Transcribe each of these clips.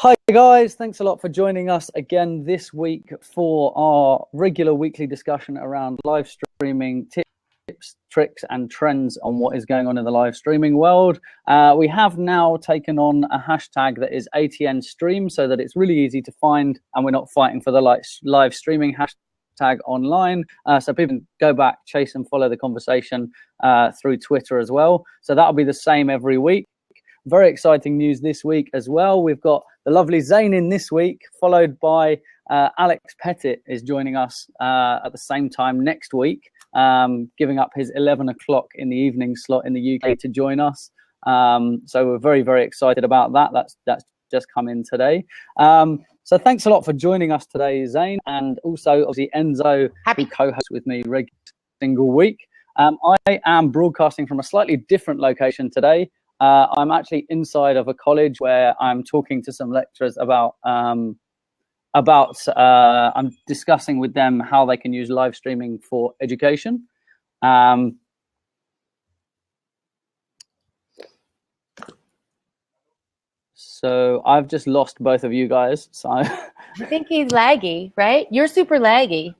Hi guys, thanks a lot for joining us again this week for our regular weekly discussion around live streaming tips, tricks and trends on what is going on in the live streaming world. We have now taken on a hashtag that is ATN Stream so that it's really easy to find and we're not fighting for the live streaming hashtag online. So people can go back, chase and follow the conversation through Twitter as well. So that'll be the same every week. Very exciting news this week as well. We've got the lovely Zane in this week, followed by Alex Pettit is joining us at the same time next week, giving up his 11 o'clock in the evening slot in the UK to join us. So we're very, very excited about that. That's just come in today. So thanks a lot for joining us today, Zane, and also obviously Enzo, who co-hosts with me every single week. I am broadcasting from a slightly different location today. I'm actually inside of a college where I'm talking to some lecturers about I'm discussing with them how they can use live streaming for education. So I've just lost both of you guys. So I think he's laggy, right? You're super laggy.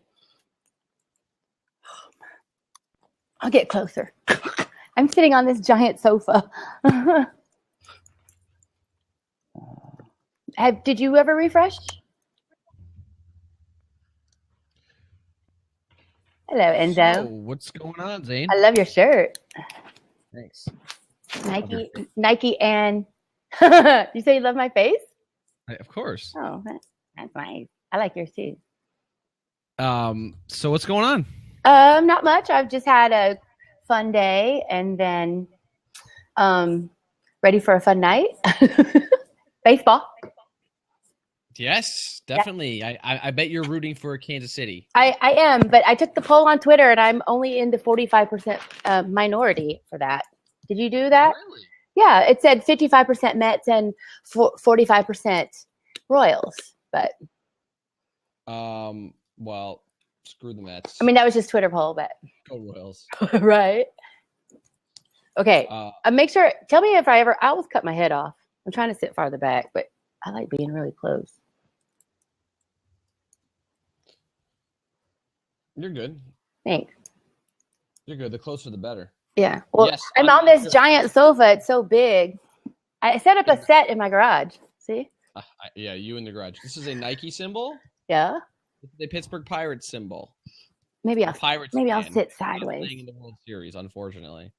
I'll get closer. I'm sitting on this giant sofa. Did you ever refresh? Hello, Enzo. So, what's going on, Zane? I love your shirt. Thanks. Nike, and you say you love my face? Of course. Oh, that's nice. I like yours too. So what's going on? Not much. I've just had a fun day and then ready for a fun night. Baseball. Yes, definitely. Yeah. I bet you're rooting for Kansas City. I am, but I took the poll on Twitter and I'm only in the 45% minority for that. Did you do that? Really? Yeah, it said 55% Mets and 45% Royals. But well, screw the Mets. I mean, that was just Twitter poll, but go Royals. Right. Okay. Make sure. Tell me if I always cut my head off. I'm trying to sit farther back, but I like being really close. You're good. Thanks. You're good. The closer, the better. Yeah. Well, yes, I'm on this giant sofa. It's so big. I set up a set in my garage. See? Yeah, you in the garage. This is a Nike symbol. Yeah. This is a Pittsburgh Pirates symbol. Maybe I'll sit sideways. Playing in the World Series, unfortunately.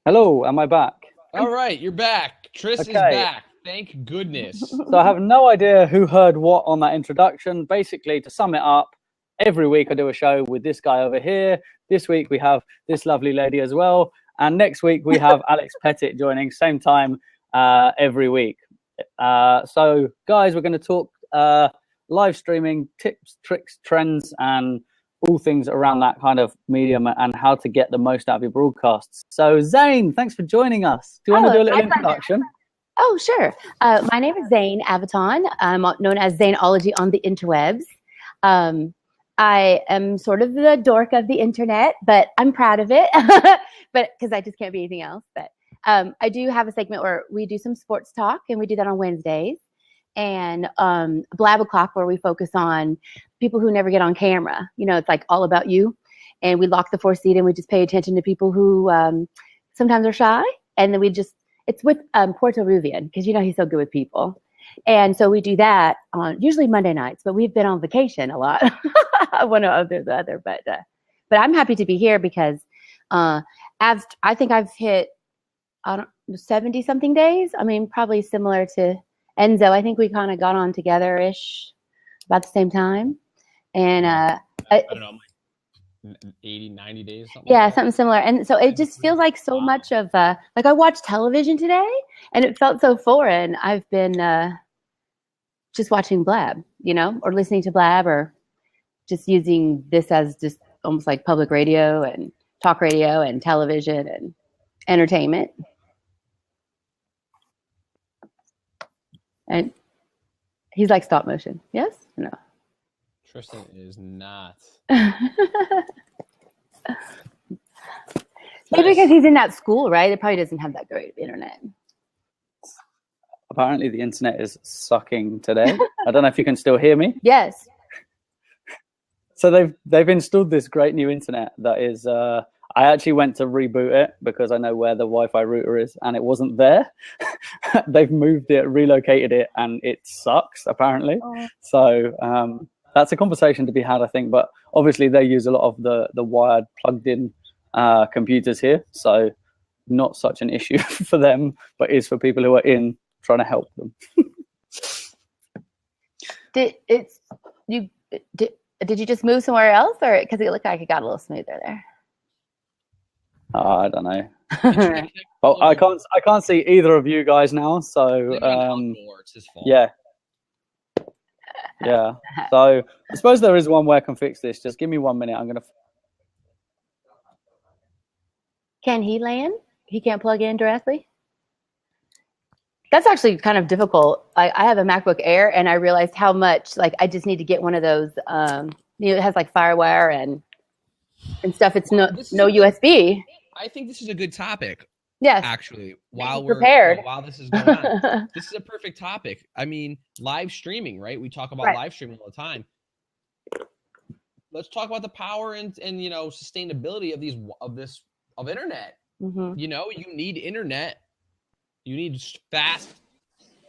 hello, am I back? All right, you're back. Tris is back. Thank goodness. So I have no idea who heard what on that introduction. Basically, to sum it up, every week I do a show with this guy over here. This week we have this lovely lady as well. And next week we have Alex Pettit joining, same time every week. So guys, we're going to talk live streaming tips, tricks, trends, and all things around that kind of medium and how to get the most out of your broadcasts. So Zane, thanks for joining us. Do you want to do a little introduction? Oh, sure. My name is Zane Avaton. I'm known as Zaneology on the interwebs. I am sort of the dork of the internet, but I'm proud of it, but because I just can't be anything else. But I do have a segment where we do some sports talk, and we do that on Wednesdays, and Blab O'Clock, where we focus on people who never get on camera. You know, it's like all about you, and we lock the 4 seat, and we just pay attention to people who sometimes are shy, and then it's with Puerto Rubian, because you know he's so good with people. And so we do that on usually Monday nights, but we've been on vacation a lot. One or the other, but I'm happy to be here because I think I've hit 70 something days. I mean, probably similar to Enzo. I think we kind of got on together-ish about the same time. And I don't know, like 80, 90 days. Something similar. And so it just feels like so much of like I watched television today and it felt so foreign. I've been just watching Blab, you know, or listening to Blab, or just using this as just almost like public radio and talk radio and television and entertainment. And he's like stop motion. Yes? No. Tristan is not. Maybe because he's in that school, right? It probably doesn't have that great of internet. apparently the internet is sucking today. I don't know if you can still hear me. Yes. So they've installed this great new internet that is. I actually went to reboot it because I know where the Wi-Fi router is, and it wasn't there. They've moved it, relocated it, and it sucks apparently. Oh. So that's a conversation to be had, I think. But obviously, they use a lot of the wired, plugged-in computers here, so not such an issue for them, but is for people who are in trying to help them. Did you just move somewhere else, or because it looked like it got a little smoother there? I don't know. Well, I can't see either of you guys now, so it's his fault. yeah. So I suppose there is one way I can fix this. Just give me 1 minute. I'm gonna. Can he land? He can't plug in directly? That's actually kind of difficult. I have a MacBook Air, and I realized how much, like, I just need to get one of those, it has like FireWire and stuff. It's no USB. I think this is a good topic. Yes. Actually, while this is going on, this is a perfect topic. I mean, live streaming, right? We talk about live streaming all the time. Let's talk about the power and sustainability of internet. Mm-hmm. You need internet. You need fast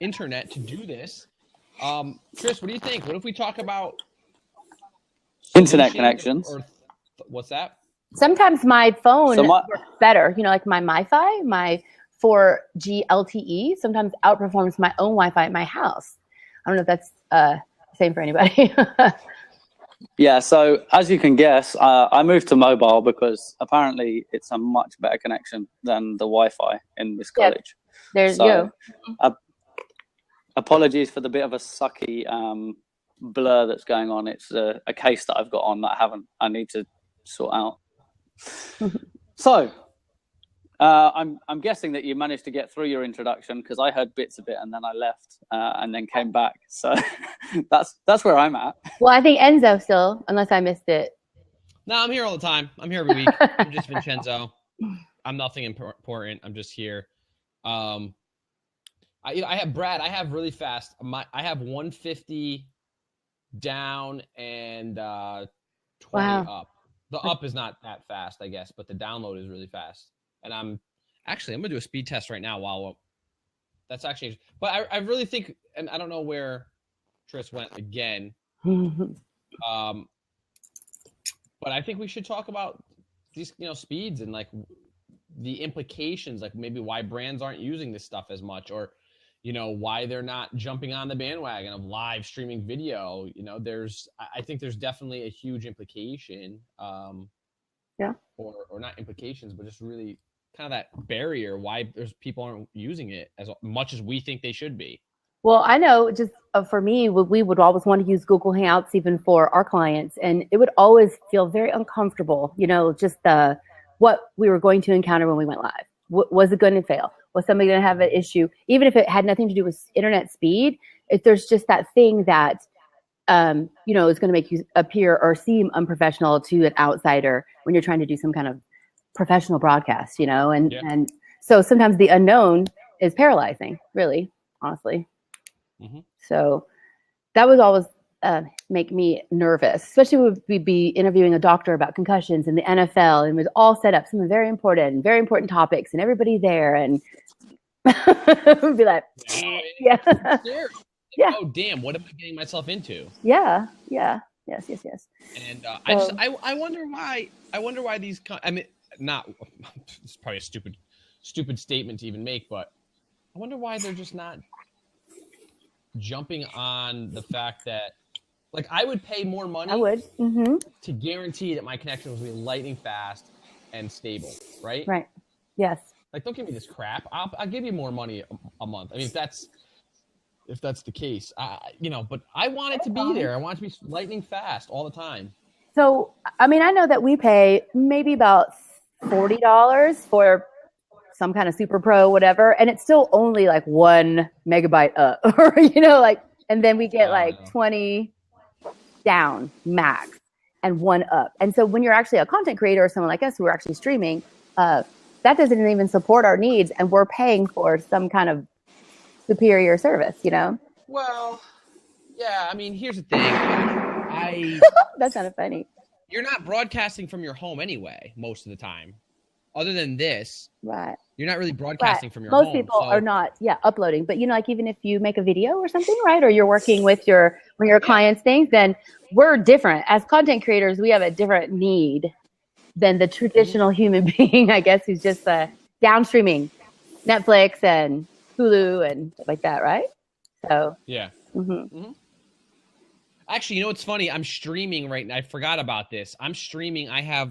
internet to do this. Chris, what do you think? What if we talk about internet connections? What's that? Sometimes my phone works better. Like my MiFi, my 4G LTE sometimes outperforms my own Wi-Fi at my house. I don't know if that's the same for anybody. Yeah, so as you can guess, I moved to mobile because apparently it's a much better connection than the Wi-Fi in this college. There's you. Apologies for the bit of a sucky blur that's going on. It's a case that I've got on that I need to sort out. So I'm guessing that you managed to get through your introduction because I heard bits of it and then I left and then came back. So that's where I'm at. Well, I think Enzo still, unless I missed it. No, I'm here all the time. I'm here every week. I'm just Vincenzo. I'm nothing important. I'm just here. I have Brad. I have really fast. I have 150 down and 20 up. The up is not that fast, I guess, but the download is really fast. And I'm gonna do a speed test right now that's actually, but I really think, and I don't know where Tris went again. But I think we should talk about these, speeds and like the implications, like maybe why brands aren't using this stuff as much, or, why they're not jumping on the bandwagon of live streaming video. I think there's definitely a huge implication. Or not implications, but just really kind of that barrier why there's people aren't using it as much as we think they should be. Well, I know just for me, we would always want to use Google Hangouts even for our clients, and it would always feel very uncomfortable, just what we were going to encounter when we went live. Was it going to fail? Was somebody going to have an issue? Even if it had nothing to do with internet speed, if there's just that thing that, is going to make you appear or seem unprofessional to an outsider when you're trying to do some kind of professional broadcast, and so sometimes the unknown is paralyzing, really, honestly. Mm-hmm. So that was always make me nervous, especially when we'd be interviewing a doctor about concussions in the NFL, and it was all set up, some very important topics, and everybody there, and we'd be like, yeah. Oh, damn, what am I getting myself into? Yeah. Yes. And I wonder why these, it's probably a stupid statement to even make, but I wonder why they're just not jumping on the fact that, like, I would pay more money to guarantee that my connection was going to be lightning fast and stable, right? Right. Yes. Like, don't give me this crap. I'll give you more money a month. I mean, if that's the case, but I want it to be there. I want it to be lightning fast all the time. So, I mean, I know that we pay maybe about $40 for some kind of super pro, whatever, and it's still only like 1 megabyte up, or, and then we get 20 down max and 1 up. And so when you're actually a content creator or someone like us who are actually streaming, that doesn't even support our needs, and we're paying for some kind of superior service, you know? Well, yeah. I mean, here's the thing. That's kind of funny. You're not broadcasting from your home anyway, most of the time. Other than this, Right. you're not really broadcasting from your Most home. people are not, uploading. But, you know, like even if you make a video or something, right, or you're working with your clients' things, then we're different. As content creators, we have a different need than the traditional human being, I guess, who's just downstreaming Netflix and Hulu and stuff like that, right? So yeah. Actually, you know what's funny? I'm streaming right now. I forgot about this. I'm streaming. I have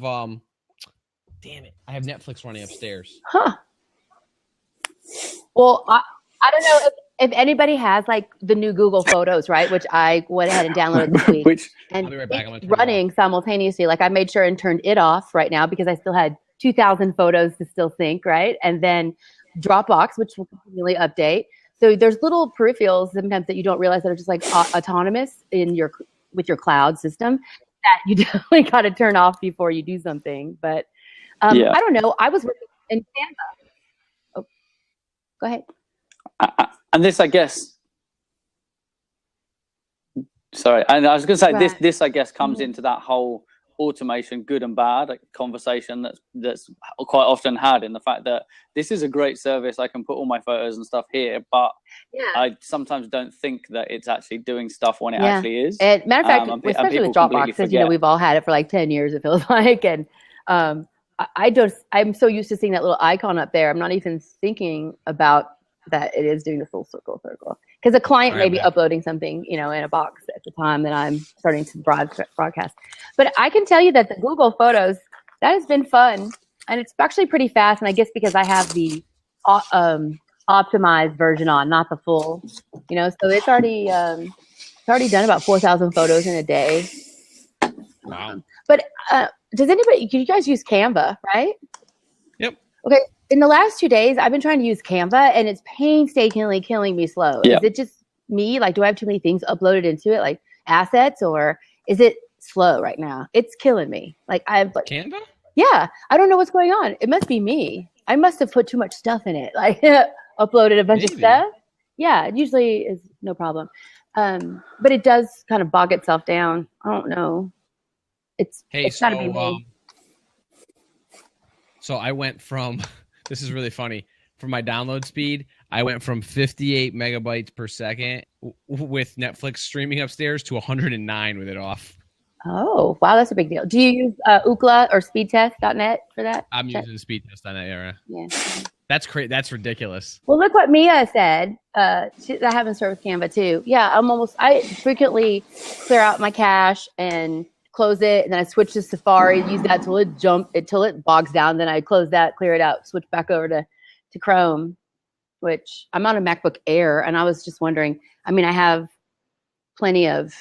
damn it, I have Netflix running upstairs. Huh. Well, I don't know if anybody has like the new Google Photos, right? Which I went ahead and downloaded this week. I'll be right back. It's running simultaneously. Like I made sure and turned it off right now because I still had 2,000 photos to still sync, right? And then Dropbox, which will continually update. So there's little peripherals sometimes that you don't realize that are just like autonomous with your cloud system that you definitely got to turn off before you do something. But I don't know. I was working in Canva. Oh, go ahead. And this, I guess. Sorry, and I was going to say this, I guess, comes into that whole automation, good and bad conversation that's quite often had, in the fact that this is a great service. I can put all my photos and stuff here, but I sometimes don't think that it's actually doing stuff when it actually is. Matter of fact, especially with Dropbox, because we've all had it for like 10 years, it feels like, and I'm so used to seeing that little icon up there. I'm not even thinking about that it is doing this little circle. Because a client may be uploading something, you know, in a box at the time that I'm starting to broadcast. But I can tell you that the Google Photos, that has been fun. And it's actually pretty fast. And I guess because I have the optimized version on, not the full, you know, so it's already done about 4,000 photos in a day. Wow. But do you guys use Canva, right? Yep. Okay. In the last 2 days, I've been trying to use Canva, and it's painstakingly killing me slow. Yeah. Is it just me? Like, do I have too many things uploaded into it, like assets, or is it slow right now? It's killing me. Like Canva? Yeah, I don't know what's going on. It must be me. I must have put too much stuff in it. Like uploaded a bunch of stuff. Yeah, it usually is no problem. But it does kind of bog itself down. I don't know. It's gotta be me. So I went from this is really funny. For my download speed, I went from 58 megabytes per second with Netflix streaming upstairs to 109 with it off. Oh, wow, that's a big deal. Do you use Ookla or speedtest.net for that? I'm using speedtest.net. Yeah. That's crazy. That's ridiculous. Well, look what Mia said. That happens with Canva too. Yeah, I frequently clear out my cache and close it, and then I switch to Safari, use that till it bogs down. Then I close that, clear it out, switch back over to Chrome, which I'm on a MacBook Air, and I was just wondering. I mean, I have plenty of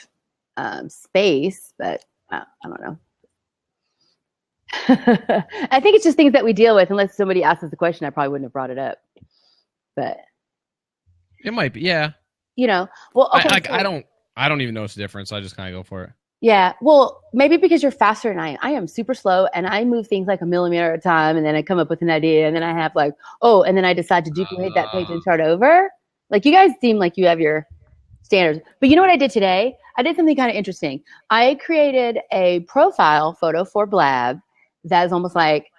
space, but I don't know. I think it's just things that we deal with. Unless somebody asks us the question, I probably wouldn't have brought it up. But it might be, yeah. You know, well, okay, I don't even notice the difference. So I just kind of go for it. Yeah, well, maybe because you're faster than I am. I am super slow, and I move things like a millimeter at a time, and then I come up with an idea, and then I have and then I decide to duplicate that page and start over. Like, you guys seem like you have your standards. But you know what I did today? I did something kind of interesting. I created a profile photo for Blab that is almost like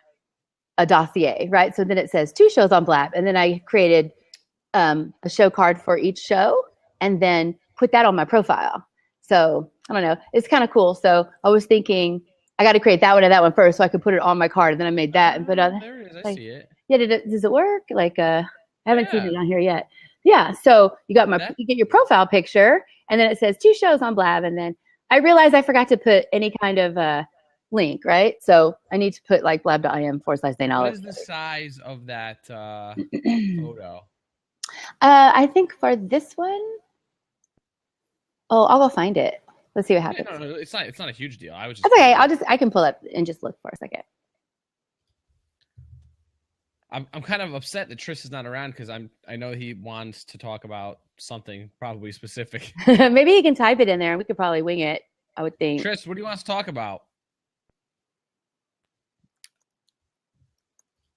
a dossier, right? So then it says 2 shows on Blab, and then I created a show card for each show, and then put that on my profile. So I don't know. It's kind of cool. So I was thinking I got to create that one and that one first so I could put it on my card. And then I made that and put it. There it is. I see it. Yeah. Does it work? Like, I haven't seen it on here yet. Yeah. So you get your profile picture, and then it says 2 shows on Blab. And then I realized I forgot to put any kind of link, right? So I need to put like blab.im/Zane. What is the size of that photo? I think for this one, I'll go find it. Let's see what happens. Yeah, no, it's not a huge deal. I was just. That's okay. I can pull up and just look for a second. I'm kind of upset that Tris is not around because I know he wants to talk about something probably specific. Maybe he can type it in there and we could probably wing it, I would think. Tris, what do you want to talk about?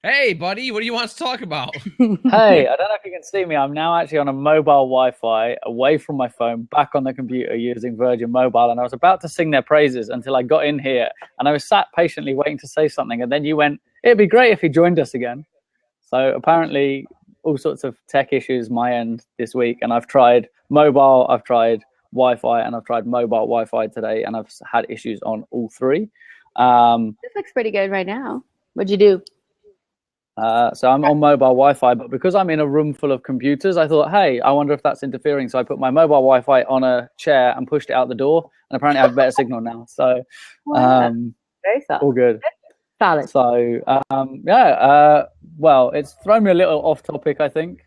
Hey, buddy, what do you want to talk about? Hey, I don't know if you can see me. I'm now actually on a mobile Wi-Fi, away from my phone, back on the computer using Virgin Mobile, and I was about to sing their praises until I got in here, and I was sat patiently waiting to say something, and then you went, "It'd be great if he joined us again." So apparently, all sorts of tech issues my end this week, and I've tried mobile, I've tried Wi-Fi, and I've tried mobile Wi-Fi today, and I've had issues on all three. This looks pretty good right now. What'd you do? So I'm on mobile Wi-Fi, but because I'm in a room full of computers, I thought, hey, I wonder if that's interfering. So I put my mobile Wi-Fi on a chair and pushed it out the door, and apparently I have better signal now. So Very solid. all good. Solid. So well, it's thrown me a little off topic, I think.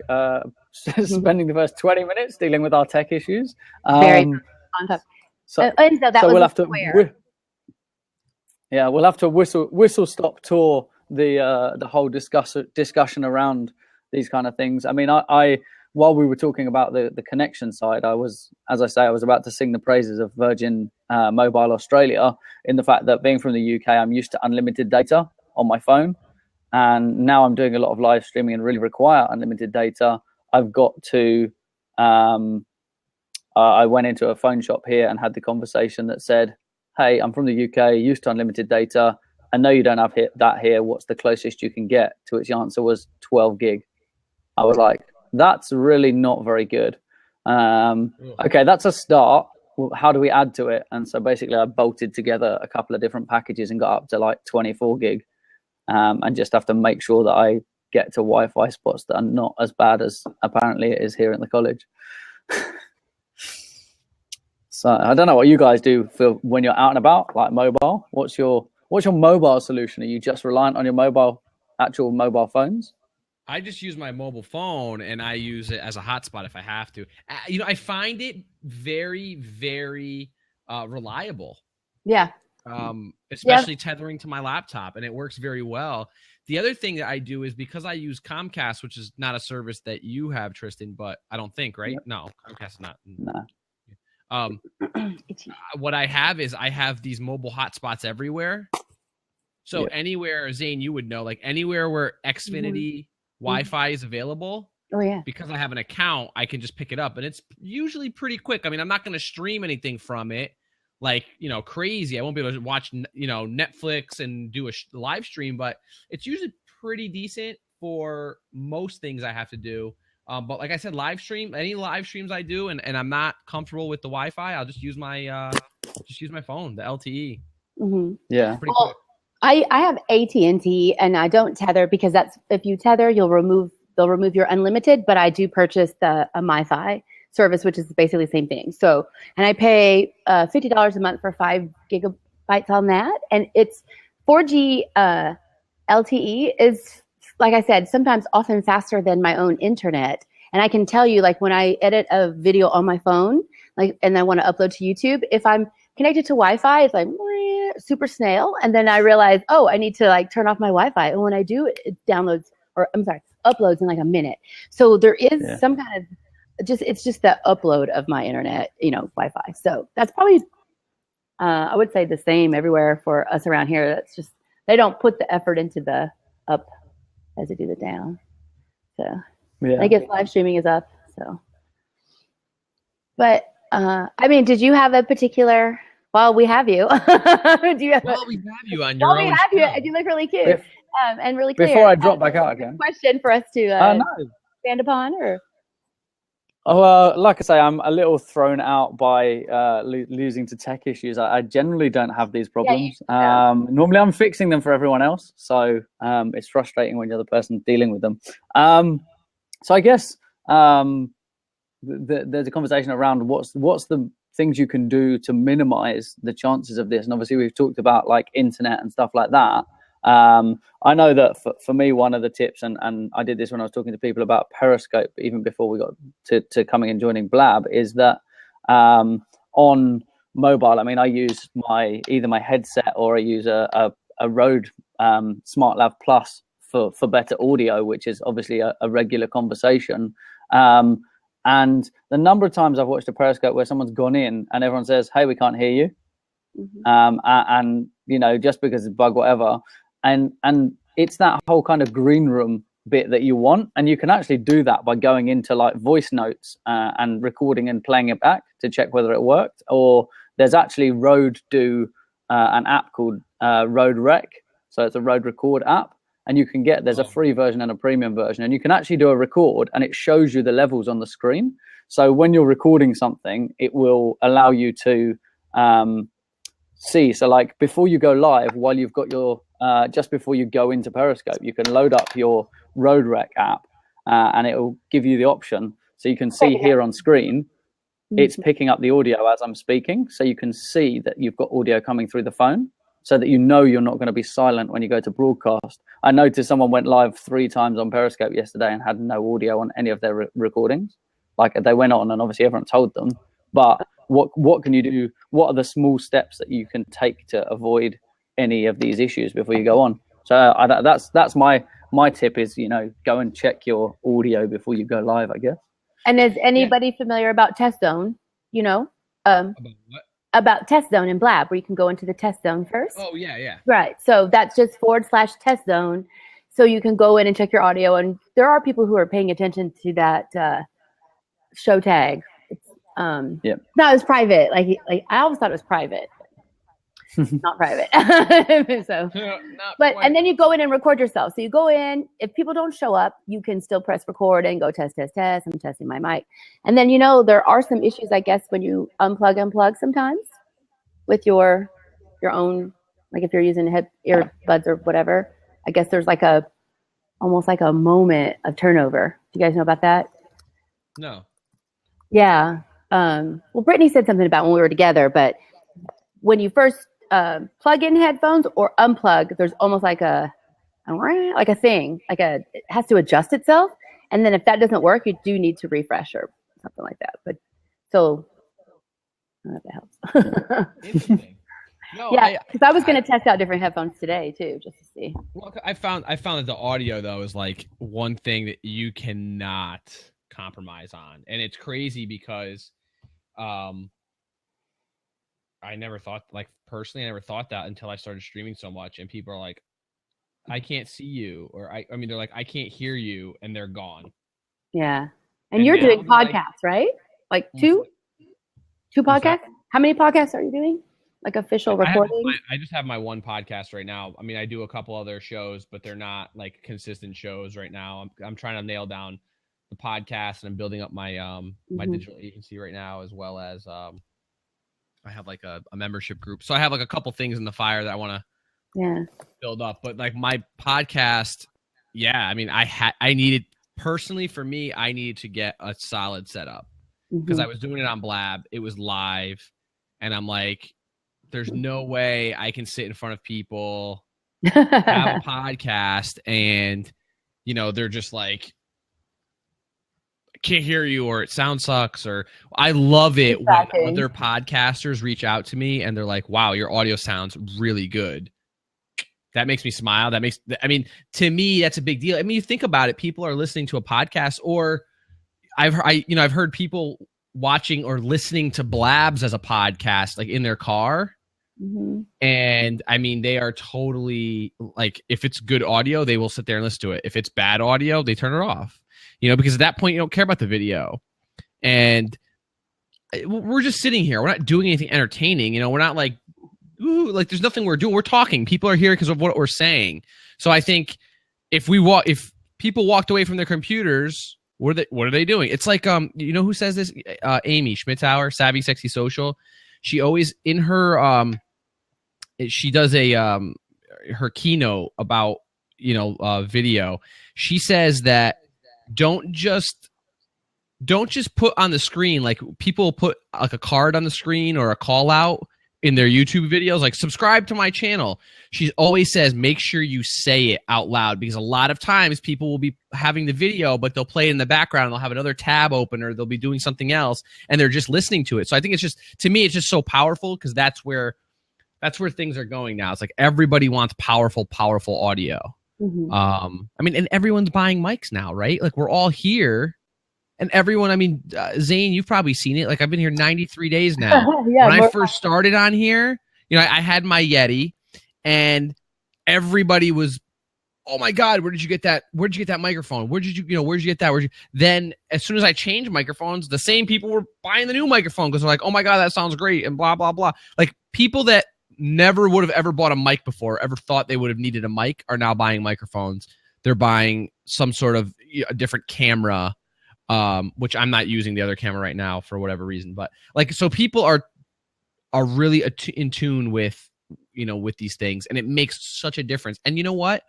Spending the first 20 minutes dealing with our tech issues. Very on top. So we'll have to we'll have to whistle stop tour the whole discussion around these kind of things. I mean, I while we were talking about the connection side, I was about to sing the praises of Virgin Mobile Australia, in the fact that being from the UK, I'm used to unlimited data on my phone, and now I'm doing a lot of live streaming and really require unlimited data. I've got to I went into a phone shop here and had the conversation that said, hey, I'm from the UK, used to unlimited data. I know you don't have that here. What's the closest you can get? To which the answer was 12 gig. I was like, that's really not very good. Okay, that's a start. Well, how do we add to it? And so basically I bolted together a couple of different packages and got up to like 24 gig, and just have to make sure that I get to Wi-Fi spots that are not as bad as apparently it is here in the college. So I don't know what you guys do for when you're out and about, like mobile. What's your mobile solution? Are you just reliant on your actual mobile phones? I just use my mobile phone, and I use it as a hotspot if I have to. I find it very, very reliable. Yeah. Especially tethering to my laptop, and it works very well. The other thing that I do is, because I use Comcast, which is not a service that you have, Tristan, but I don't think, right? Yep. No, Comcast is not. No. What I have is I have these mobile hotspots everywhere. So anywhere, Zane, you would know, like anywhere where Xfinity Wi-Fi is available. Oh yeah. Because I have an account, I can just pick it up, and it's usually pretty quick. I mean, I'm not going to stream anything from it, like, crazy. I won't be able to watch, Netflix and do a live stream, but it's usually pretty decent for most things I have to do. But like I said, any live streams I do, and I'm not comfortable with the Wi-Fi, I'll just use my phone, the LTE. Mm-hmm. Yeah. Pretty quick. I have AT&T, and I don't tether, because if you tether, they'll remove your unlimited. But I do purchase the MiFi service, which is basically the same thing. So, and I pay $50 a month for 5 gigabytes on that, and it's 4G LTE is, like I said, sometimes often faster than my own internet. And I can tell you, like, when I edit a video on my phone, and I want to upload to YouTube, if I'm connected to Wi-Fi, it's like super snail. And then I realize, I need to turn off my Wi-Fi. And when I do, it uploads in like a minute. So there is some kind of it's just the upload of my internet, Wi-Fi. So that's probably, I would say, the same everywhere for us around here. That's just, they don't put the effort into the up as they do the down. So I guess live streaming is up. So, but I mean, did you have a particular? Well, we have you. Do you have? Well, we have you on your own. We have you. You look really cute and really clear. Before I drop back out again. Question for us to expand upon, or? Oh, like I say, I'm a little thrown out by losing to tech issues. I generally don't have these problems. Normally, I'm fixing them for everyone else, so it's frustrating when you're the person dealing with them. So I guess there's a conversation around what's the things you can do to minimize the chances of this. And obviously, we've talked about like internet and stuff like that. I know that for me, one of the tips, and I did this when I was talking to people about Periscope, even before we got to coming and joining Blab, is that on mobile, I mean, I use either my headset, or I use a Rode SmartLav Plus for better audio, which is obviously a regular conversation. And the number of times I've watched a Periscope where someone's gone in and everyone says, "Hey, we can't hear you," and just because it's bug, whatever. And it's that whole kind of green room bit that you want, and you can actually do that by going into like voice notes and recording and playing it back to check whether it worked. Or there's actually Rode do an app called Rode Rec, so it's a Rode Record app, and you can get, there's a free version and a premium version, and you can actually do a record and it shows you the levels on the screen. So when you're recording something, it will allow you to see. So like before you go live, while you've got your just before you go into Periscope, you can load up your Rode Rec app and it will give you the option. So you can see here on screen, it's picking up the audio as I'm speaking. So you can see that you've got audio coming through the phone, so that you know you're not going to be silent when you go to broadcast. I noticed someone went live 3 times on Periscope yesterday and had no audio on any of their recordings. Like they went on and obviously everyone told them, but what can you do? What are the small steps that you can take to avoid any of these issues before you go on? So that's my tip is, you know, go and check your audio before you go live, I guess. And is anybody familiar about Test Zone? You know, About what? about Test Zone and Blab, where you can go into the test zone first. Oh yeah. Right. So that's just /test zone. So you can go in and check your audio, and there are people who are paying attention to that show tag. It's not as private. Like I always thought it was private. Not private. So, and then you go in and record yourself. So you go in, if people don't show up, you can still press record and go test. I'm testing my mic. And then, you know, there are some issues, I guess, when you unplug sometimes with your own, like if you're using earbuds or whatever, I guess there's like almost like a moment of turnover. Do you guys know about that? No. Yeah. Well, Brittany said something about when we were together, but when you first plug in headphones or unplug, there's almost like a thing, it has to adjust itself. And then if that doesn't work, you do need to refresh or something like that. But so I don't know if that helps. Interesting. No, yeah, because I was going to test out different headphones today too, just to see. Well, I found that the audio though is like one thing that you cannot compromise on, and it's crazy because I never thought, like personally, I never thought that until I started streaming so much, and people are like, I can't see you, or I mean, they're like, I can't hear you, and they're gone. Yeah. And you're doing podcasts, right? Like two podcasts? How many podcasts are you doing? Like official recording? I just have my one podcast right now. I mean, I do a couple other shows, but they're not like consistent shows right now. I'm trying to nail down the podcast, and I'm building up my my digital agency right now, as well as I have like a membership group. So I have like a couple things in the fire that I want to build up. But like my podcast, I mean, I needed, personally for me, I needed to get a solid setup because I was doing it on Blab. It was live. And I'm like, there's no way I can sit in front of people, have a podcast, and, you know, they're just like, can't hear you, or it sound sucks, or I love it when other podcasters reach out to me and they're like, wow, your audio sounds really good. That makes me smile. I mean, to me, that's a big deal. I mean, you think about it, people are listening to a podcast, or I've heard people watching or listening to Blabs as a podcast, like in their car. And I mean, they are totally like, if it's good audio, they will sit there and listen to it. If it's bad audio, they turn it off. You know, because at that point, you don't care about the video. And we're just sitting here. We're not doing anything entertaining. You know, we're not like, ooh, like there's nothing we're doing. We're talking. People are here because of what we're saying. So I think if people walked away from their computers, what are they doing? It's like, you know who says this? Amy Schmittauer, Savvy Sexy Social. She always, in her, she does her keynote about, you know, video. She says that, don't just put on the screen, like people put like a card on the screen or a call out in their YouTube videos, like subscribe to my channel. She always says, make sure you say it out loud, because a lot of times people will be having the video, but they'll play it in the background and they'll have another tab open, or they'll be doing something else and they're just listening to it. So I think it's just, to me, it's just so powerful, because that's where things are going now. It's like everybody wants powerful audio. I mean, and everyone's buying mics now, right? Like we're all here, and everyone, I mean, Zane, you've probably seen it. Like I've been here 93 days now. When I first started on here, you know, I had my Yeti, and everybody was oh my God, where did you get that? Where'd you get that microphone? Where'd you get that? Then as soon as I changed microphones, the same people were buying the new microphone because they're like, oh my God, that sounds great. And blah, blah, blah. Like people that never would have ever bought a mic before, ever thought they would have needed a mic, are now buying microphones. They're buying some sort of a different camera, which I'm not using the other camera right now for whatever reason. But like, so people are really in tune with, with these things, and it makes such a difference. And you know what?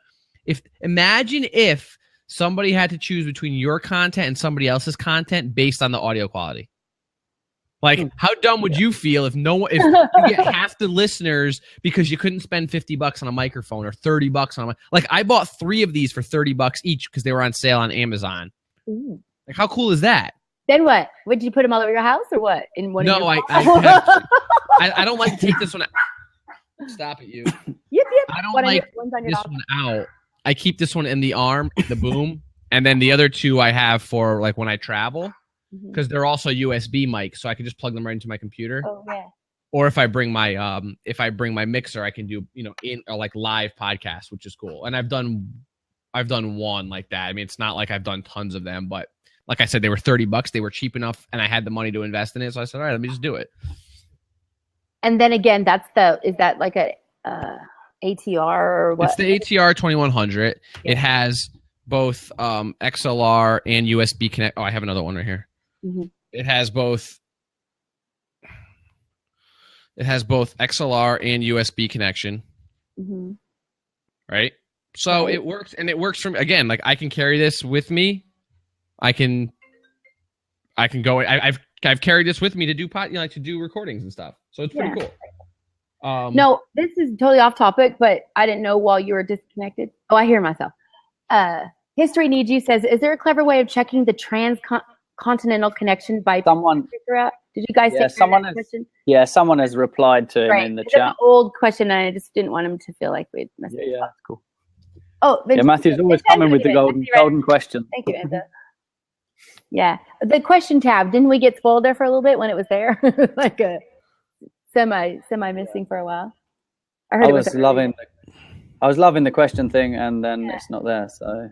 Imagine if somebody had to choose between your content and somebody else's content based on the audio quality. Like, how dumb would you feel if if you get half the listeners because you couldn't spend $50 on a microphone or $30 on like I bought 3 of these for $30 each because they were on sale on Amazon. Ooh. Like, how cool is that? Then what? Did you put them all over your house or what? In one? No, I don't like to take this one out. Stop it, you. Yep. I don't like this one out. I keep this one in the arm, the boom, and then the other 2 I have for like when I travel, because they're also USB mics, so I can just plug them right into my computer. Oh yeah. Or if I bring my mixer, I can do in or like live podcasts, which is cool. And I've done one like that. I mean, it's not like I've done tons of them, but like I said, they were $30. They were cheap enough, and I had the money to invest in it, so I said, all right, let me just do it. And then again, is that like a ATR or what? It's the ATR 2100. Yeah. It has both XLR and USB connect. Oh, I have another one right here. Mm-hmm. It has both XLR and USB connection. Mm-hmm. Right? So it works, and it works from, again, like I can carry this with me. I can go. I've carried this with me to do to do recordings and stuff. So it's pretty cool. No, this is totally off topic, but I didn't know while you were disconnected. Oh, I hear myself. History Needs You says, is there a clever way of checking the transcontinental connection by someone? Did you guys take that question? Yeah, someone has replied to him in the chat. That's an old question, and I just didn't want him to feel like we'd messed it up. Yeah, that's cool. Oh, Matthew's always coming with the golden question. Thank you, Enzo. Yeah, the question tab. Didn't we get spoiled there for a little bit when it was there? Like a semi missing for a while. I was loving the question thing, and then it's not there. So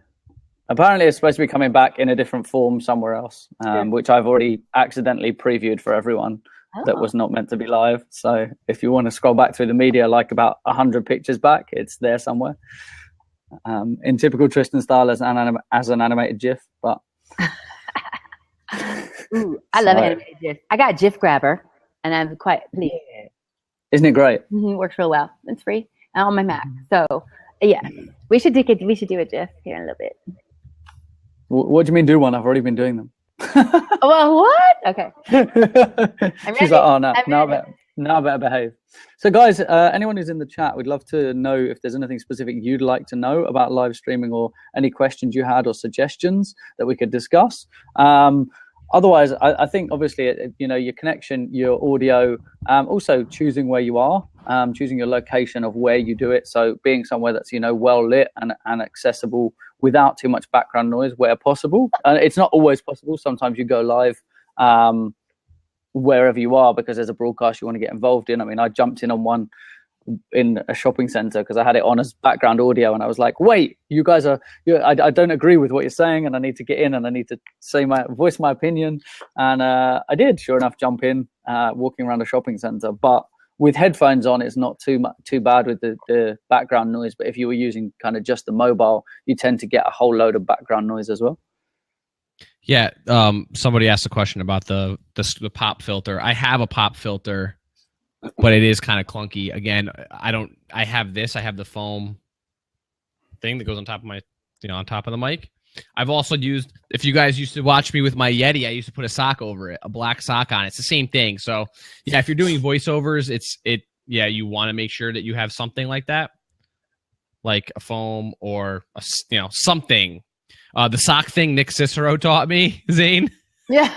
apparently, it's supposed to be coming back in a different form somewhere else, which I've already accidentally previewed for everyone. That was not meant to be live. So if you want to scroll back through the media, like about 100 pictures back, it's there somewhere. In typical Tristan style as an animated GIF, but. Ooh, I love animated GIF. I got GIF Grabber, and I'm quite pleased. Isn't it great? Mm-hmm, works real well. It's free on my Mac. So yeah, we should do a GIF here in a little bit. What do you mean do one? I've already been doing them. Well, what? Okay. She's like, oh no, now I better behave. So guys, anyone who's in the chat, we'd love to know if there's anything specific you'd like to know about live streaming, or any questions you had or suggestions that we could discuss. Otherwise, I think obviously, your connection, your audio, also choosing where you are, choosing your location of where you do it. So being somewhere that's, well lit and accessible without too much background noise where possible. It's not always possible. Sometimes you go live wherever you are because there's a broadcast you want to get involved in. I mean, I jumped in on one in a shopping center because I had it on as background audio, and I was like, wait, you guys I don't agree with what you're saying, and I need to get in and I need to voice my opinion. And I did, sure enough, jump in, walking around a shopping center. But with headphones on, it's not too bad with the background noise. But if you were using kind of just the mobile, you tend to get a whole load of background noise as well. Yeah. Somebody asked a question about the pop filter. I have a pop filter, but it is kind of clunky. Again, I have the foam thing that goes on top of my, on top of the mic. I've also used, if you guys used to watch me with my Yeti, I used to put a sock over it, a black sock on it. It's the same thing. So yeah, if you're doing voiceovers, you want to make sure that you have something like that, like a foam or something. The sock thing Nick Cicero taught me, Zane. Yeah.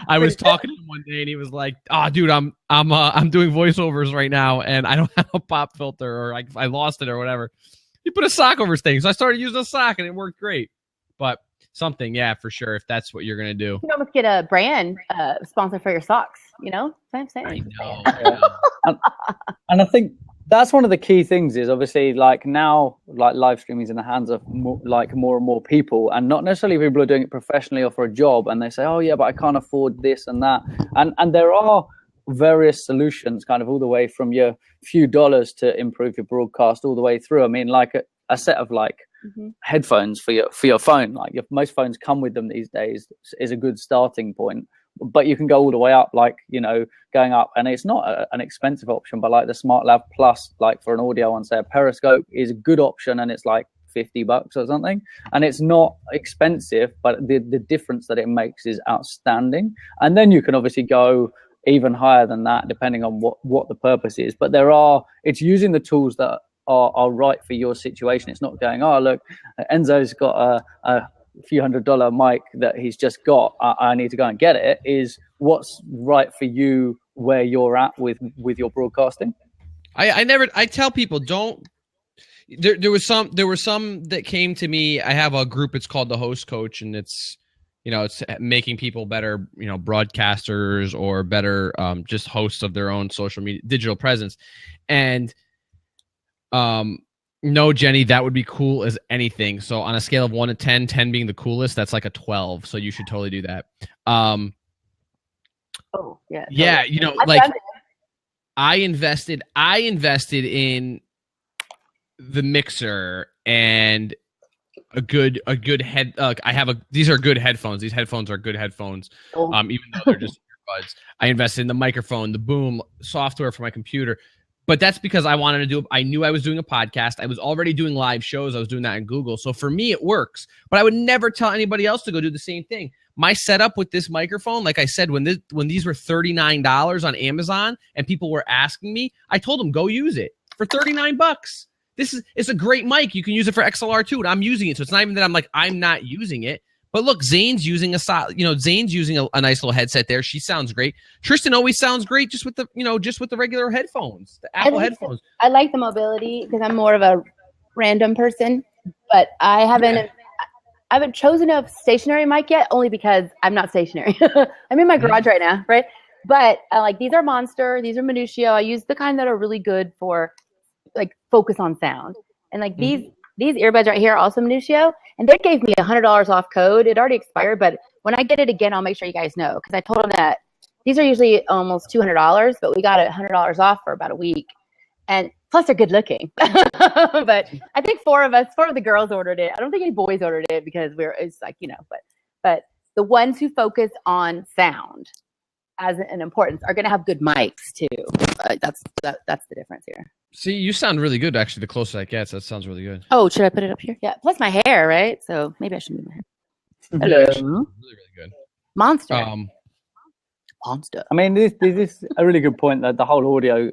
I was talking to him one day and he was like, "Oh, dude, I'm doing voiceovers right now and I don't have a pop filter, or I lost it or whatever." He put a sock over his thing, so I started using a sock and it worked great. But something, yeah, for sure, if that's what you're gonna do, you can almost get a brand sponsor for your socks. What I'm saying? I know. And I think That's one of the key things is obviously like now, like live streaming is in the hands of more and more people, and not necessarily people are doing it professionally or for a job, and they say, oh yeah, but I can't afford this and that. And there are various solutions kind of all the way from your few dollars to improve your broadcast all the way through. I mean, like a set of like headphones for your phone, like most phones come with them these days, is a good starting point. But you can go all the way up, like, you know, going up, and it's not an expensive option, but like the SmartLav Plus, like for an audio on, say, a Periscope, is a good option, and it's like $50 or something, and it's not expensive, but the difference that it makes is outstanding. And then you can obviously go even higher than that, depending on what the purpose is. But it's using the tools that are right for your situation. It's not going, oh look, Enzo's got a few $100 mic that he's just got, I need to go and get it. Is what's right for you where you're at with your broadcasting. I tell people, don't. There were some that came to me. I have a group, it's called the Host Coach, and it's, you know, it's making people better, you know, broadcasters or better just hosts of their own social media digital presence. And no, Jenny, that would be cool as anything. So on a scale of 1 to 10, 10 being the coolest, that's like a 12. So you should totally do that. Oh yeah. Totally. Yeah, you know, like I invested in the mixer and a good head. These are good headphones. These headphones are good headphones. Even though they're just earbuds. I invested in the microphone, the boom software for my computer. But that's because I wanted to I knew I was doing a podcast. I was already doing live shows. I was doing that in Google. So for me, it works. But I would never tell anybody else to go do the same thing. My setup with this microphone, like I said, when these were $39 on Amazon and people were asking me, I told them, go use it for $39. It's a great mic. You can use it for XLR too, and I'm using it. So it's not even that I'm not using it. But look, Zane's using a nice little headset there. She sounds great. Tristan always sounds great just with the regular headphones, the Apple headphones. I like the mobility because I'm more of a random person, but I haven't chosen a stationary mic yet, only because I'm not stationary. I'm in my garage right now, right? But these are Monster, these are Minutio. I use the kind that are really good for like focus on sound. And like these earbuds right here are also Minutio, and they gave me $100 off code. It already expired, but when I get it again, I'll make sure you guys know, because I told them that these are usually almost $200, but we got it $100 off for about a week. And plus they're good looking. But I think four of the girls ordered it. I don't think any boys ordered it because it's like, you know, but the ones who focus on sound as an importance are going to have good mics too. That's the difference here. See, you sound really good, actually. The closer that gets, that sounds really good. Oh, should I put it up here? Yeah. Plus my hair, right? So maybe I should move my hair. Hello. Really, really good. Monster. Monster. I mean, this is a really good point, that the whole audio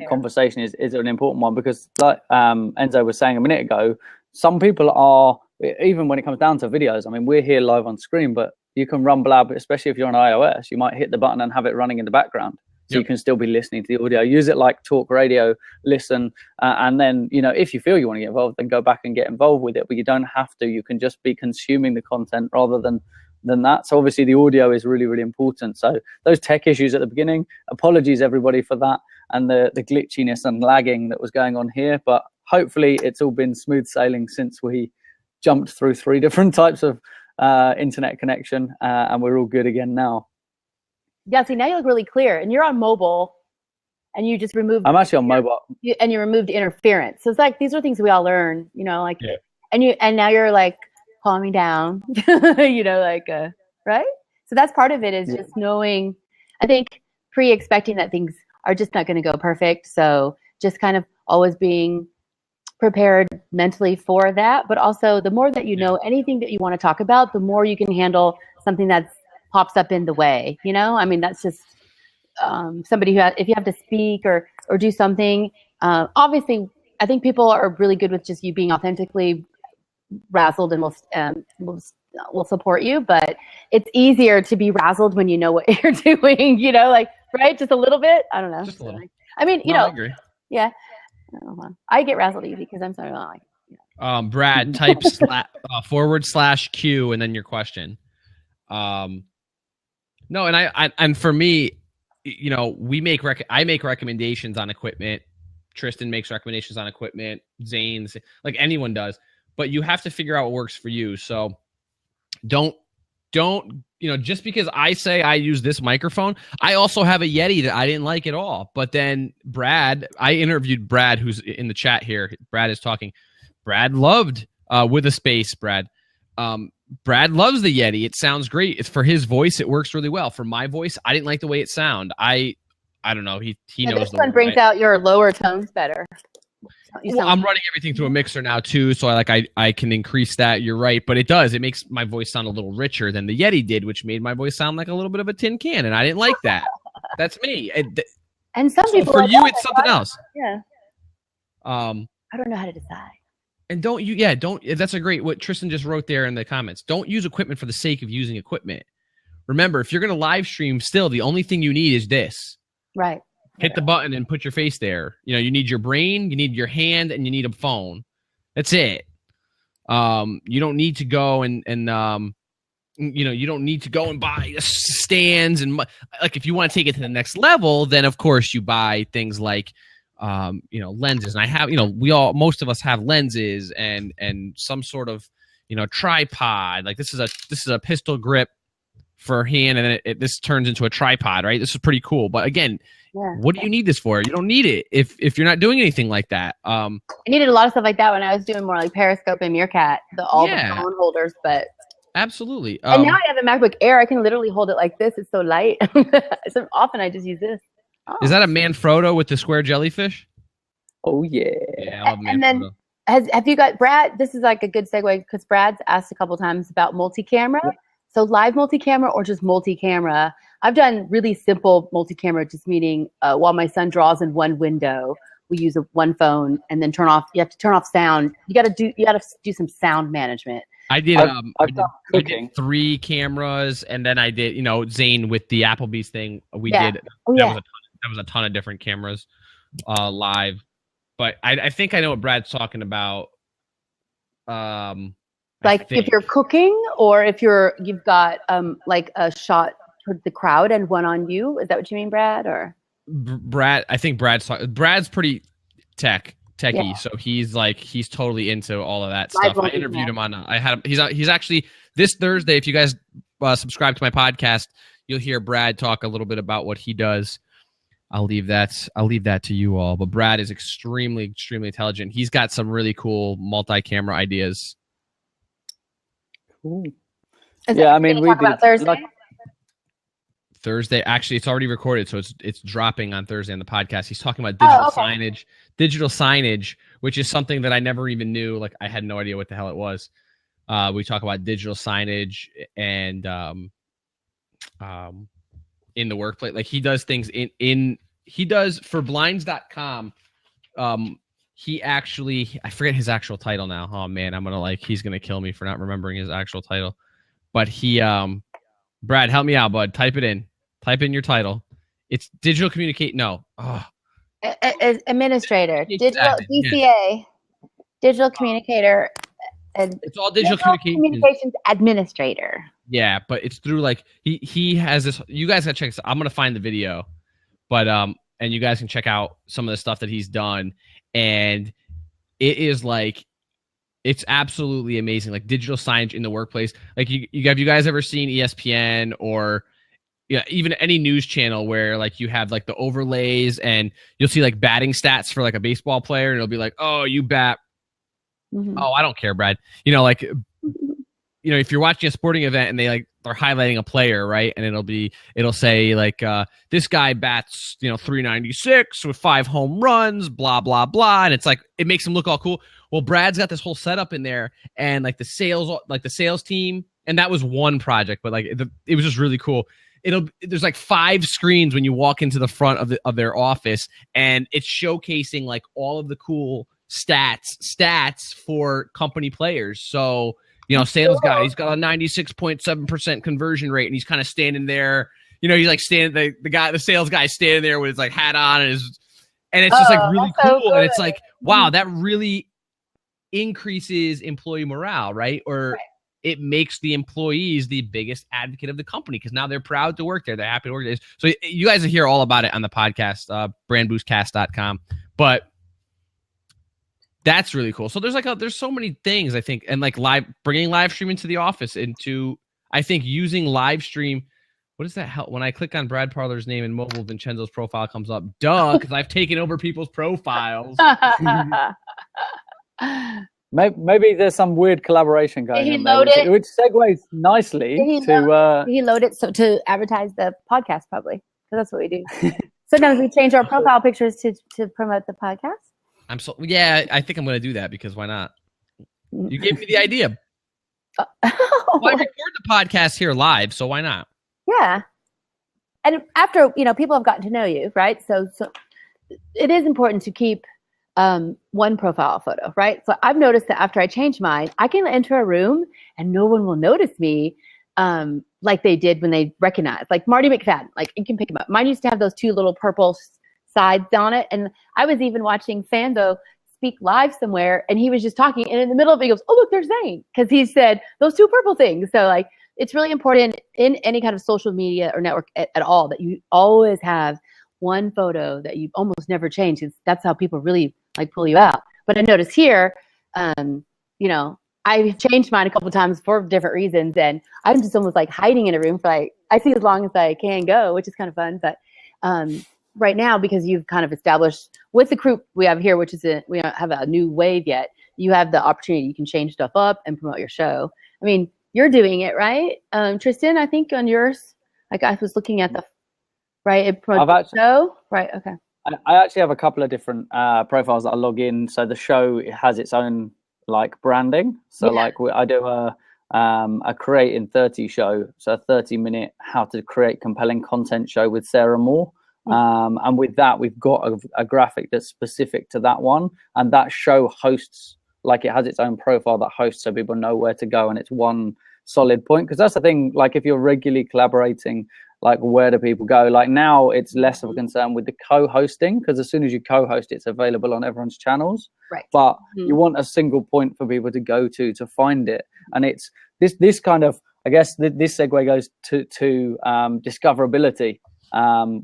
conversation is an important one, because like Enzo was saying a minute ago, some people are, even when it comes down to videos, I mean, we're here live on screen, but you can run blab, especially if you're on iOS, you might hit the button and have it running in the background. So you can still be listening to the audio. Use it like talk radio, listen, and then, you know, if you feel you want to get involved, then go back and get involved with it. But you don't have to. You can just be consuming the content rather than that. So obviously the audio is really, really important. So those tech issues at the beginning, apologies everybody for that, and the glitchiness and lagging that was going on here. But hopefully it's all been smooth sailing since we jumped through 3 different types of internet connection, and we're all good again now. Yeah, see, now you look really clear, and you're on mobile, and you just removed. I'm actually on mobile, and you removed interference. So it's like these are things we all learn, you know, like, and now you're like calming down, you know, like, right? So that's part of it, is just knowing. I think expecting that things are just not going to go perfect. So just kind of always being prepared mentally for that, but also the more that you know anything that you want to talk about, the more you can handle something that's pops up in the way, you know? I mean, that's just somebody who, if you have to speak or do something, obviously, I think people are really good with just you being authentically razzled and will support you, but it's easier to be razzled when you know what you're doing, you know, like, right? Just a little bit. I don't know. Just a little. I mean, you know, I agree. Yeah. I get razzled easy because I'm sorry. Like, Brad, type /Q and then your question. No, and for me, you know, I make recommendations on equipment, Tristan makes recommendations on equipment, Zane's, like anyone does, but you have to figure out what works for you. So don't, just because I say I use this microphone, I also have a Yeti that I didn't like at all. But then I interviewed Brad, who's in the chat here. Brad is talking. Brad loved With a Space, Brad. Brad loves the Yeti. It sounds great. It's for his voice. It works really well. For my voice, I didn't like the way it sound. I don't know. He knows. This one brings out your lower tones better. Well, I'm running everything through a mixer now too, so I can increase that. You're right, but it does. It makes my voice sound a little richer than the Yeti did, which made my voice sound like a little bit of a tin can, and I didn't like that. That's me. And some people for you, it's something else. Yeah. I don't know how to decide. And don't. That's a great what Tristan just wrote there in the comments. Don't use equipment for the sake of using equipment. Remember, if you're going to live stream, still the only thing you need is this. Right. Hit the button and put your face there. You need your brain, you need your hand, and you need a phone. That's it. You don't need to go and you don't need to go and buy stands and like if you want to take it to the next level, then of course you buy things like lenses. And I have most of us have lenses and some sort of tripod. Like this is a pistol grip for hand, and then this turns into a tripod, right? This is pretty cool. But again, what do you need this for? You don't need it if you're not doing anything like that. I needed a lot of stuff like that when I was doing more like Periscope and Meerkat, the phone holders. But absolutely. And now I have a MacBook Air. I can literally hold it like this. It's so light. So often I just use this. Oh. Is that a Manfrotto with the square jellyfish? Oh yeah. Yeah, I love Manfrotto. And then have you got Brad? This is like a good segue because Brad's asked a couple times about multi-camera. Yep. So live multi-camera or just multi-camera? I've done really simple multi-camera, just meaning while my son draws in one window, we use one phone and then turn off. You have to turn off sound. You got to do some sound management. I did. I did 3 cameras, and then I did. Zane with the Applebee's thing. We did. That was a ton of different cameras live. But I think I know what Brad's talking about. If you're cooking or if you've got like a shot toward the crowd and one on you. Is that what you mean, Brad? Or Brad? I think Brad's pretty techie, yeah. So he's totally into all of that stuff. I interviewed him on. He's actually this Thursday. If you guys subscribe to my podcast, you'll hear Brad talk a little bit about what he does. I'll leave that to you all. But Brad is extremely, extremely intelligent. He's got some really cool multi-camera ideas. Cool. Yeah, I mean, we did Thursday. Actually, it's already recorded, so it's dropping on Thursday on the podcast. He's talking about digital signage, which is something that I never even knew. Like, I had no idea what the hell it was. We talk about digital signage and in the workplace. Like, he does things he does for blinds.com. He actually, I forget his actual title now. Oh man, he's gonna kill me for not remembering his actual title. But he, Brad, help me out, bud. Type it in. Type in your title. It's digital communicate. No. Oh. Administrator. Digital DCA. Digital communicator. And it's all digital communications administrator. Yeah, but it's through like he has this. You guys gotta check this out. I'm gonna find the video, but and you guys can check out some of the stuff that he's done. And it is like, it's absolutely amazing. Like digital signage in the workplace. Like have you guys ever seen ESPN or even any news channel where like you have like the overlays and you'll see like batting stats for like a baseball player and it'll be like, oh, you bat. Mm-hmm. Oh, I don't care, Brad. If you're watching a sporting event and they're highlighting a player, right? And it'll say like this guy bats, 396 with 5 home runs, blah blah blah, and it's like it makes him look all cool. Well, Brad's got this whole setup in there, and like the sales team, and that was one project, but it was just really cool. There's like 5 screens when you walk into the front of their office, and it's showcasing like all of the cool stats for company players. So. Sales guy, he's got a 96.7% conversion rate, and he's kind of standing there. He's like standing, the sales guy standing there with his like hat on and it's just like really cool. So and it's like, wow, that really increases employee morale, right? Or it makes the employees the biggest advocate of the company because now they're proud to work there. They're happy to work there. So you guys will hear all about it on the podcast, brandboostcast.com. But That's really cool. So there's so many things, I think, and like bringing live stream into the office, into, I think, using live stream. What does that help? When I click on Brad Parler's name in mobile, Vincenzo's profile comes up. Duh, because I've taken over people's profiles. Maybe there's some weird collaboration going on there, which segues nicely to. He load it to advertise the podcast, probably, because that's what we do. Sometimes we change our profile pictures to promote the podcast. I think I'm going to do that, because why not? You gave me the idea. Well, I record the podcast here live, so why not? Yeah. And after, people have gotten to know you, right? So it is important to keep one profile photo, right? So I've noticed that after I change mine, I can enter a room and no one will notice me like they did when they recognized, like Marty McFadden, like you can pick him up. Mine used to have those two little purple sides on it. And I was even watching Fando speak live somewhere, and he was just talking, and in the middle of it, he goes, "Oh, look, there's Zane," because he said those two purple things. So like, it's really important in any kind of social media or network at all that you always have one photo that you almost never change. That's how people really like pull you out. But I noticed here, I've changed mine a couple of times for different reasons, and I'm just almost like hiding in a room for like, I see as long as I can go, which is kind of fun. But right now, because you've kind of established with the group we have here, which is we don't have a new wave yet, you have the opportunity, you can change stuff up and promote your show. I mean, you're doing it, right? Tristan, I think on yours, like I was looking at it promotes the show, right? Okay. I actually have a couple of different profiles that I log in. So the show has its own like branding. So like I do a create in 30 show, so a 30-minute how to create compelling content show with Sarah Moore. And with that, we've got a graphic that's specific to that one, and that show hosts, like it has its own profile that hosts, so people know where to go, and it's one solid point. Because that's the thing, like if you're regularly collaborating, like where do people go? Like now it's less of a concern with the co-hosting, because as soon as you co-host, it's available on everyone's channels. Right. But you want a single point for people to go to find it, and it's this kind of, I guess this segue goes to discoverability,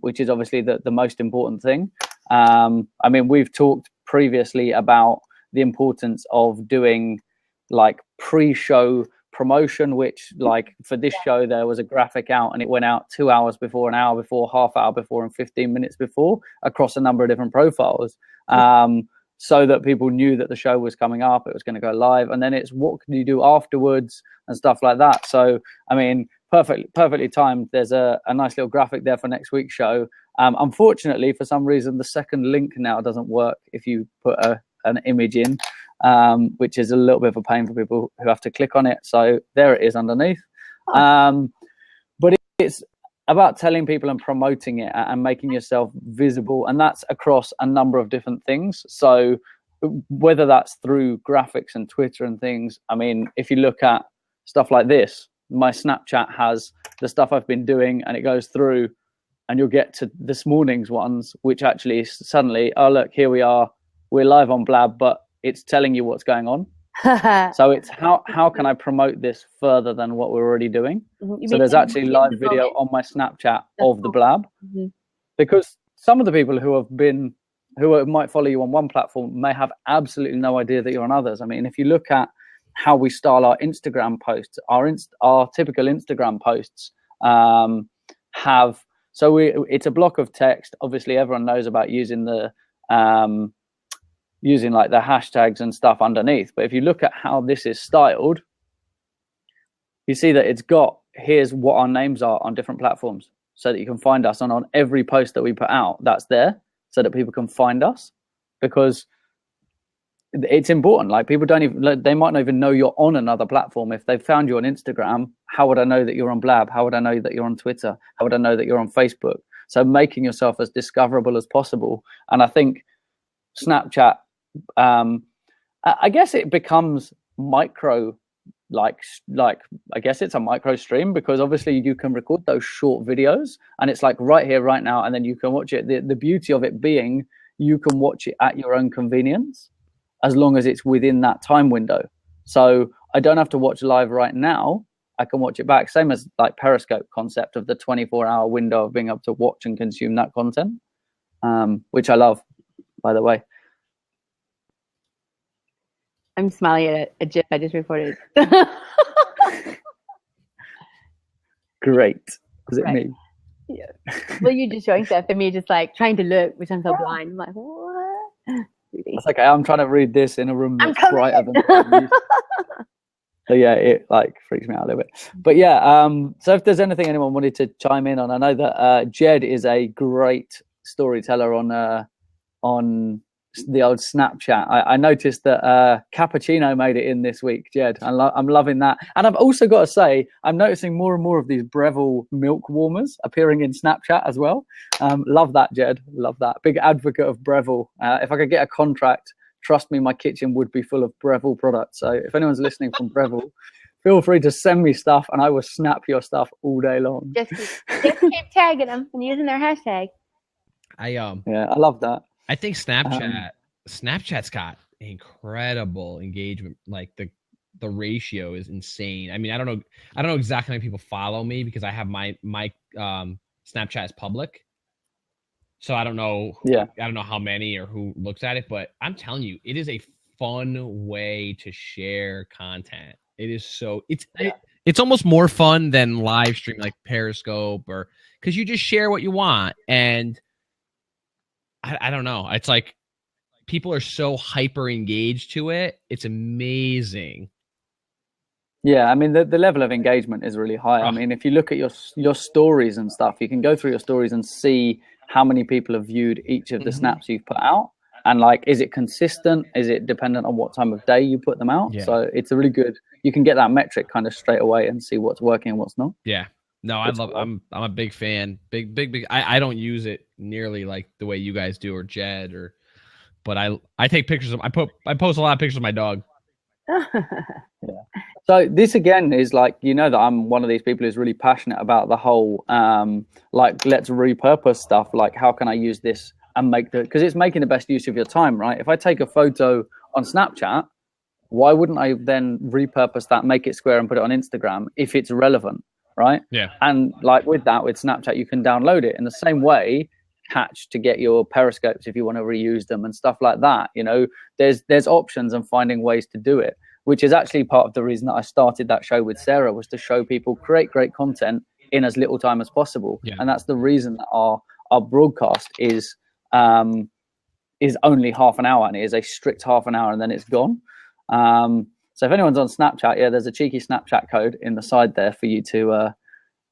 which is obviously the most important thing. I mean, we've talked previously about the importance of doing like pre-show promotion, which like for this show there was a graphic out and it went out 2 hours before, an hour before, half hour before, and 15 minutes before across a number of different profiles, so that people knew that the show was coming up, it was going to go live, and then it's what can you do afterwards and stuff like that. So I mean, perfectly timed. There's a nice little graphic there for next week's show. Unfortunately, for some reason, the second link now doesn't work if you put an image in, which is a little bit of a pain for people who have to click on it. So there it is underneath. But it's about telling people and promoting it and making yourself visible, and that's across a number of different things. So whether that's through graphics and Twitter and things, I mean, if you look at stuff like this, my Snapchat has the stuff I've been doing, and it goes through, and you'll get to this morning's ones, which actually suddenly, oh look, here we are, we're live on Blab, but it's telling you what's going on. So it's how can I promote this further than what we're already doing? So there's actually live video on my Snapchat of the Blab, because some of the people who might follow you on one platform may have absolutely no idea that you're on others. I mean, if you look at how we style our Instagram posts, our typical Instagram posts it's a block of text. Obviously, everyone knows about using using like the hashtags and stuff underneath. But if you look at how this is styled, you see that it's got, here's what our names are on different platforms, so that you can find us. And on every post that we put out, that's there so that people can find us, because it's important. Like people they might not even know you're on another platform. If they've found you on Instagram, how would I know that you're on Blab? How would I know that you're on Twitter? How would I know that you're on Facebook? So making yourself as discoverable as possible. And I think Snapchat, I guess it becomes micro, like I guess it's a micro stream, because obviously you can record those short videos and it's like right here, right now, and then you can watch it. The beauty of it being you can watch it at your own convenience, as long as it's within that time window. So I don't have to watch live right now. I can watch it back. Same as like Periscope concept of the 24-hour window of being able to watch and consume that content, which I love, by the way. I'm smiling at a GIF I just reported. Great. Was it Right. me? Yeah. Well, you just showing stuff and me just like trying to look, which I'm so blind. I'm like, what? Really? That's okay. I'm trying to read this in a room I'm that's brighter than I'm used to. So yeah, it like freaks me out a little bit. But yeah, so if there's anything anyone wanted to chime in on, I know that Jed is a great storyteller on the old Snapchat. I noticed that Cappuccino made it in this week, Jed. I'm loving that. And I've also got to say, I'm noticing more and more of these Breville milk warmers appearing in Snapchat as well. Love that, Jed. Love that. Big advocate of Breville. If I could get a contract, trust me, my kitchen would be full of Breville products. So if anyone's listening from Breville, feel free to send me stuff and I will snap your stuff all day long. Just keep tagging them and using their hashtag. Yeah, I love that. I think Snapchat's got incredible engagement. Like the ratio is insane. I mean, I don't know exactly how many people follow me because I have my Snapchat is public. So I don't know. I don't know how many or who looks at it, but I'm telling you, it is a fun way to share content. It is so it's almost more fun than live stream like Periscope or because you just share what you want. And I don't know. It's like people are so hyper engaged to it. It's amazing. Yeah, I mean the level of engagement is really high. I mean, if you look at your stories and stuff, you can go through your stories and see how many people have viewed each of the snaps you've put out, and like, is it consistent? Is it dependent on what time of day you put them out? Yeah. So it's a really good. You can get that metric kind of straight away and see what's working and what's not. Yeah. No, I'm a big fan. Big. I don't use it nearly like the way you guys do or Jed but I take pictures of I post a lot of pictures of my dog. Yeah. So this again is like, that I'm one of these people who's really passionate about the whole like let's repurpose stuff. Like how can I use this and because it's making the best use of your time, right? If I take a photo on Snapchat, why wouldn't I then repurpose that, make it square and put it on Instagram if it's relevant, right? Yeah. And like with Snapchat, you can download it in the same way. Catch to get your periscopes if you want to reuse them and stuff like that. There's options and finding ways to do it, which is actually part of the reason that I started that show with Sarah, was to show people create great content in as little time as possible. Yeah. And that's the reason that our broadcast is only half an hour, and it is a strict half an hour and then it's gone. So if anyone's on Snapchat, there's a cheeky Snapchat code in the side there for you to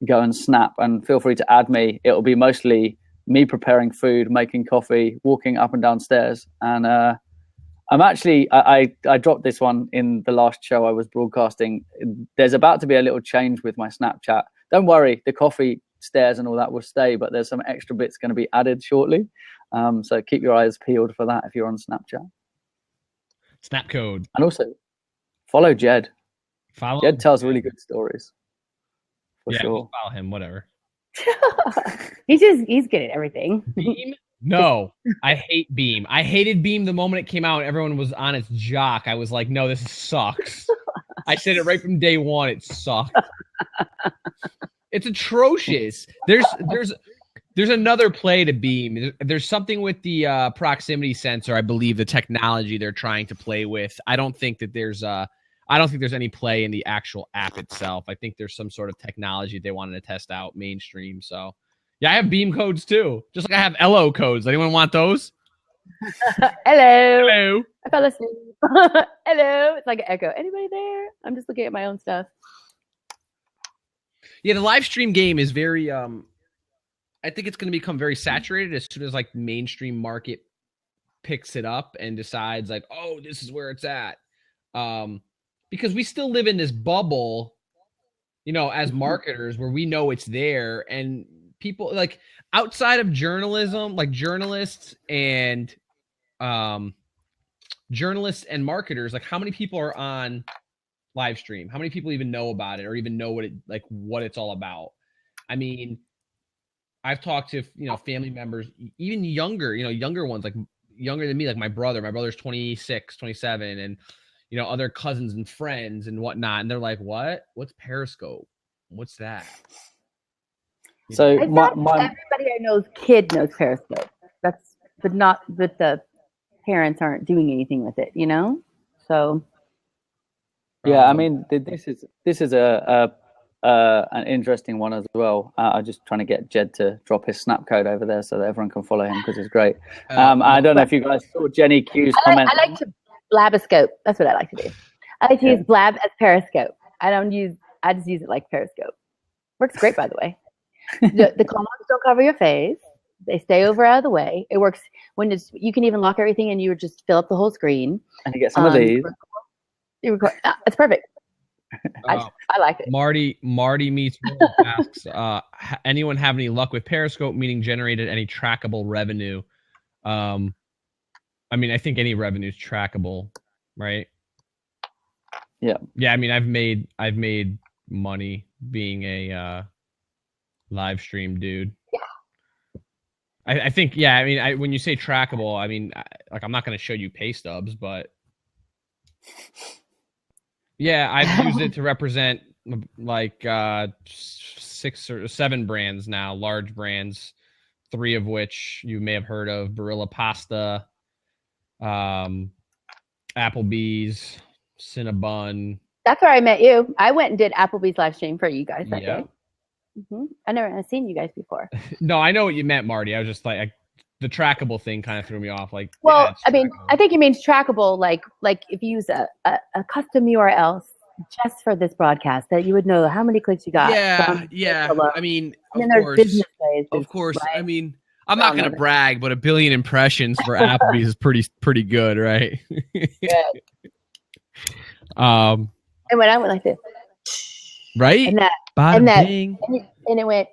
go and snap, and feel free to add me. It'll be mostly me preparing food, making coffee, walking up and down stairs. And I'm actually, I dropped this one in the last show I was broadcasting. There's about to be a little change with my Snapchat. Don't worry, the coffee, stairs and all that will stay, but there's some extra bits going to be added shortly. So keep your eyes peeled for that if you're on Snapchat. Snap code. And also follow Jed. Jed tells really good stories. For sure. Follow him, whatever. he's good at everything. Beam? No, I hate Beam. I hated Beam the moment it came out and everyone was on its jock. I was like, no, this sucks. I said it right from day one. It sucks. It's atrocious. There's another play to Beam. There's something with the proximity sensor, I believe, the technology they're trying to play with. I don't think there's any play in the actual app itself. I think there's some sort of technology they wanted to test out mainstream. So, yeah, I have Beam codes too. Just like I have LO codes. Anyone want those? Hello. I fell asleep. Hello. It's like an echo. Anybody there? I'm just looking at my own stuff. Yeah, the live stream game is very I think it's going to become very saturated as soon as like mainstream market picks it up and decides like, oh, this is where it's at. Because we still live in this bubble, as marketers, where we know it's there, and people like outside of journalism, like journalists and marketers, like how many people are on live stream? How many people even know about it or even know what it's all about? I mean, I've talked to, family members, even younger ones, like younger than me, like my brother's 26, 27, and other cousins and friends and whatnot. And they're like, what's Periscope? What's that? So everybody I know's kid knows Periscope. But not that the parents aren't doing anything with it, So Yeah, I mean, this is an interesting one as well. I'm just trying to get Jed to drop his snap code over there so that everyone can follow him because it's great. I don't know if you guys saw Jenny Q's comment. I like to blaboscope. That's what I like to do. I like to use blab as Periscope. I just use it like Periscope. Works great, by the way. The comments don't cover your face. They stay over out of the way. It works when you can even lock everything and you just fill up the whole screen. And you get some of these. It's perfect. I like it. Marty meets asks, anyone have any luck with Periscope, meaning generated any trackable revenue? I mean, I think any revenue is trackable, right? Yeah. Yeah, I mean, I've made money being a live stream dude. Yeah. I think, yeah, I mean, when you say trackable, I mean, I'm not going to show you pay stubs, but yeah, I've used it to represent like 6 or 7 brands now, large brands, 3 of which you may have heard of: Barilla Pasta, Applebee's, Cinnabon. That's where I met you. I went and did Applebee's live stream for you guys that Yeah. day. I never had seen you guys before. No, I know what you meant, Marty. I was just like, the trackable thing kind of threw me off. Like, Well, yeah, I mean, trackable. I think it means trackable, like if you use a custom URL just for this broadcast, that you would know how many clicks you got. Yeah. I mean, and then there's business ways. Of course. Right? I mean, I'm not going to brag, but 1 billion impressions for Applebee's is pretty good, right? Good. And when I went like this, right? and Bing. and it went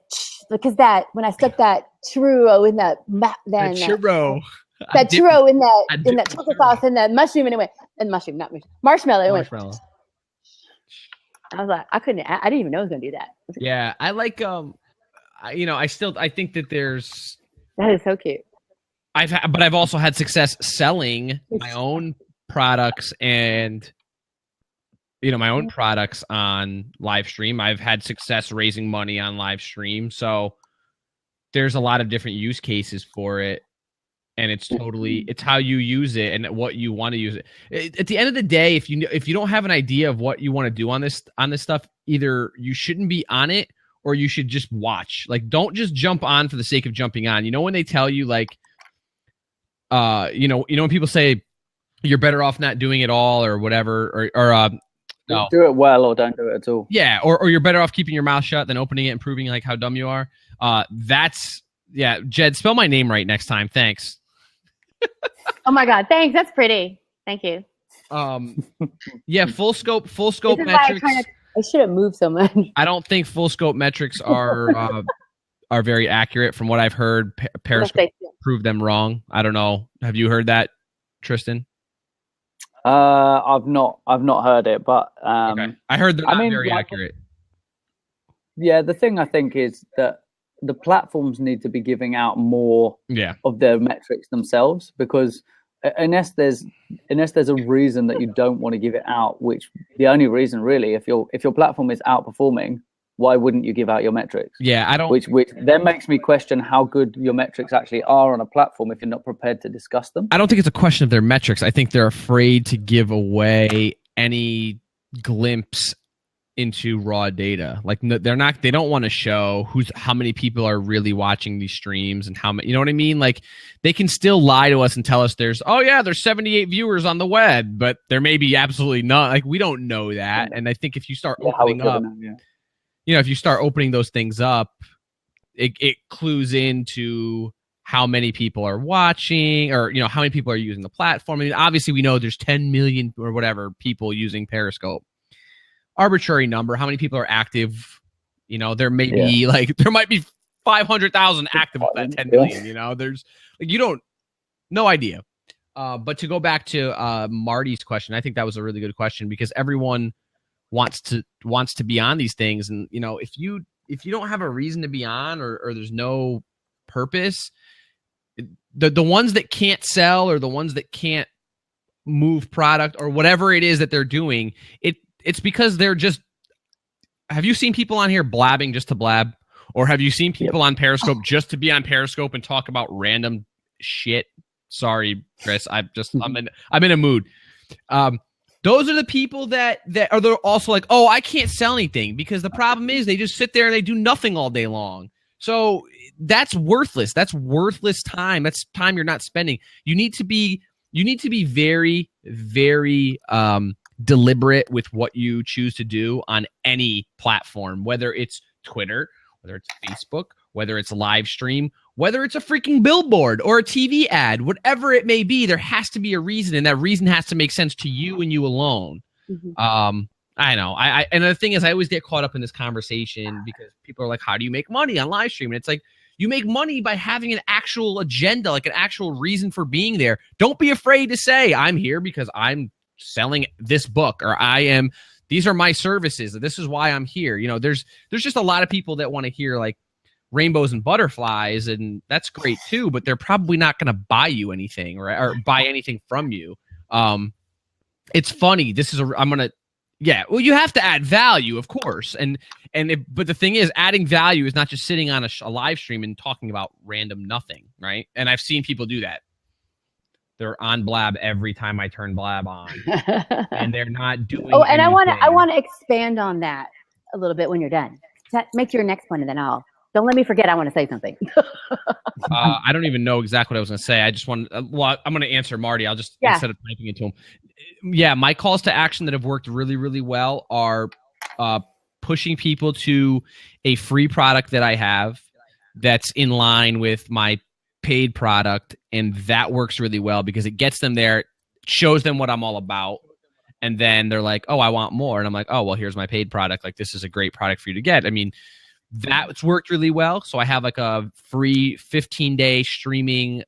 because when I stuck that churro in that churro. That churro in that chocolate sauce and that mushroom, and it went marshmallow. It went. I was like, I didn't even know I was gonna do that. Yeah, I like I think that there's. That is so cute. But I've also had success selling my own products and my own products on live stream. I've had success raising money on live stream. So there's a lot of different use cases for it. And it's how you use it and what you want to use it. At the end of the day, if you don't have an idea of what you want to do on this stuff, either you shouldn't be on it or you should just watch. Like, don't just jump on for the sake of jumping on. When they tell you like, when people say you're better off not doing it all or whatever, or no. Do it well or don't do it at all. Yeah, or you're better off keeping your mouth shut than opening it and proving like how dumb you are. Jed, spell my name right next time. Thanks. Oh my God, thanks. That's pretty. Thank you. Yeah, full scope metrics. I should have moved so much. I don't think full scope metrics are very accurate from what I've heard. Periscope proved them wrong. I don't know. Have you heard that, Tristan? I've not heard it, but okay. I heard they're not very accurate. Yeah, the thing I think is that the platforms need to be giving out more of their metrics themselves, because unless there's a reason that you don't want to give it out, which the only reason really, if your platform is outperforming, why wouldn't you give out your metrics? Yeah, I don't. Which then makes me question how good your metrics actually are on a platform if you're not prepared to discuss them. I don't think it's a question of their metrics. I think they're afraid to give away any glimpse into raw data. Like they don't want to show how many people are really watching these streams and how many, you know what I mean? Like, they can still lie to us and tell us there's 78 viewers on the web, but there may be absolutely none. Like, we don't know that. And I think if you start opening up, if you start opening those things up, it clues into how many people are watching, or how many people are using the platform. I mean, obviously we know there's 10 million or whatever people using Periscope. Arbitrary number. How many people are active? There may be there might be 500,000 active of that 10 million. There's no idea. But to go back to Marty's question, I think that was a really good question, because everyone wants to be on these things, and if you don't have a reason to be on, or there's no purpose, the ones that can't sell, or the ones that can't move product, or whatever it is that they're doing, it's because they're just. Have you seen people on here blabbing just to blab? Or have you seen people on Periscope just to be on Periscope and talk about random shit? Sorry, Chris. I'm in a mood. Those are the people that are they're also like, oh, I can't sell anything, because the problem is they just sit there and they do nothing all day long. So that's worthless. That's worthless time. That's time you're not spending. You need to be very, very deliberate with what you choose to do on any platform, whether it's Twitter, whether it's Facebook, whether it's live stream, whether it's a freaking billboard or a TV ad, whatever it may be. There has to be a reason, and that reason has to make sense to you and you alone. Mm-hmm. I know. And the thing is, I always get caught up in this conversation because people are like, how do you make money on live stream? And it's like, you make money by having an actual agenda, like an actual reason for being there. Don't be afraid to say, I'm here because I'm selling this book, or these are my services. This is why I'm here. You know, there's just a lot of people that want to hear like rainbows and butterflies, and that's great too, but they're probably not going to buy you anything, right? Or buy anything from you. It's funny. Well, you have to add value, of course. But the thing is, adding value is not just sitting on a live stream and talking about random nothing, right? And I've seen people do that. They're on Blab every time I turn Blab on, and they're not doing. Oh, and anything. I want to expand on that a little bit when you're done. Make your next point, and then don't let me forget. I want to say something. I don't even know exactly what I was going to say. I just want. Well, I'm going to answer Marty. I'll just instead of typing it to him. Yeah, my calls to action that have worked really, really well are pushing people to a free product that I have that's in line with my paid product, and that works really well because it gets them there, shows them what I'm all about, and then they're like, oh, I want more. And I'm like, oh, well, here's my paid product. Like, this is a great product for you to get. I mean, that's worked really well. So I have like a free 15-day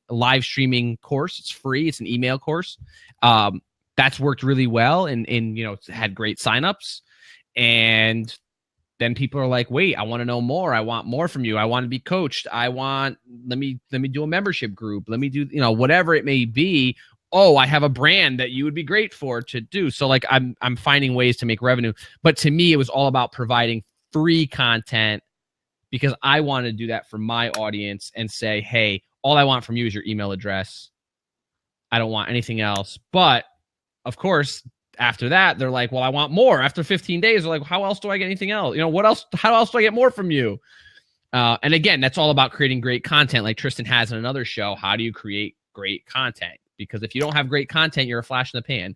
live streaming course. It's free. It's an email course. That's worked really well, and it's had great signups. And then people are like, wait, I want to know more. I want more from you. I want to be coached. Let me do a membership group. Let me do, whatever it may be. Oh, I have a brand that you would be great for to do. So like I'm finding ways to make revenue. But to me, it was all about providing free content because I want to do that for my audience and say, hey, all I want from you is your email address. I don't want anything else. But of course, after that, they're like, well, I want more. After 15 days, they're like, how else do I get anything else? What else? How else do I get more from you? And again, that's all about creating great content like Tristan has in another show. How do you create great content? Because if you don't have great content, you're a flash in the pan.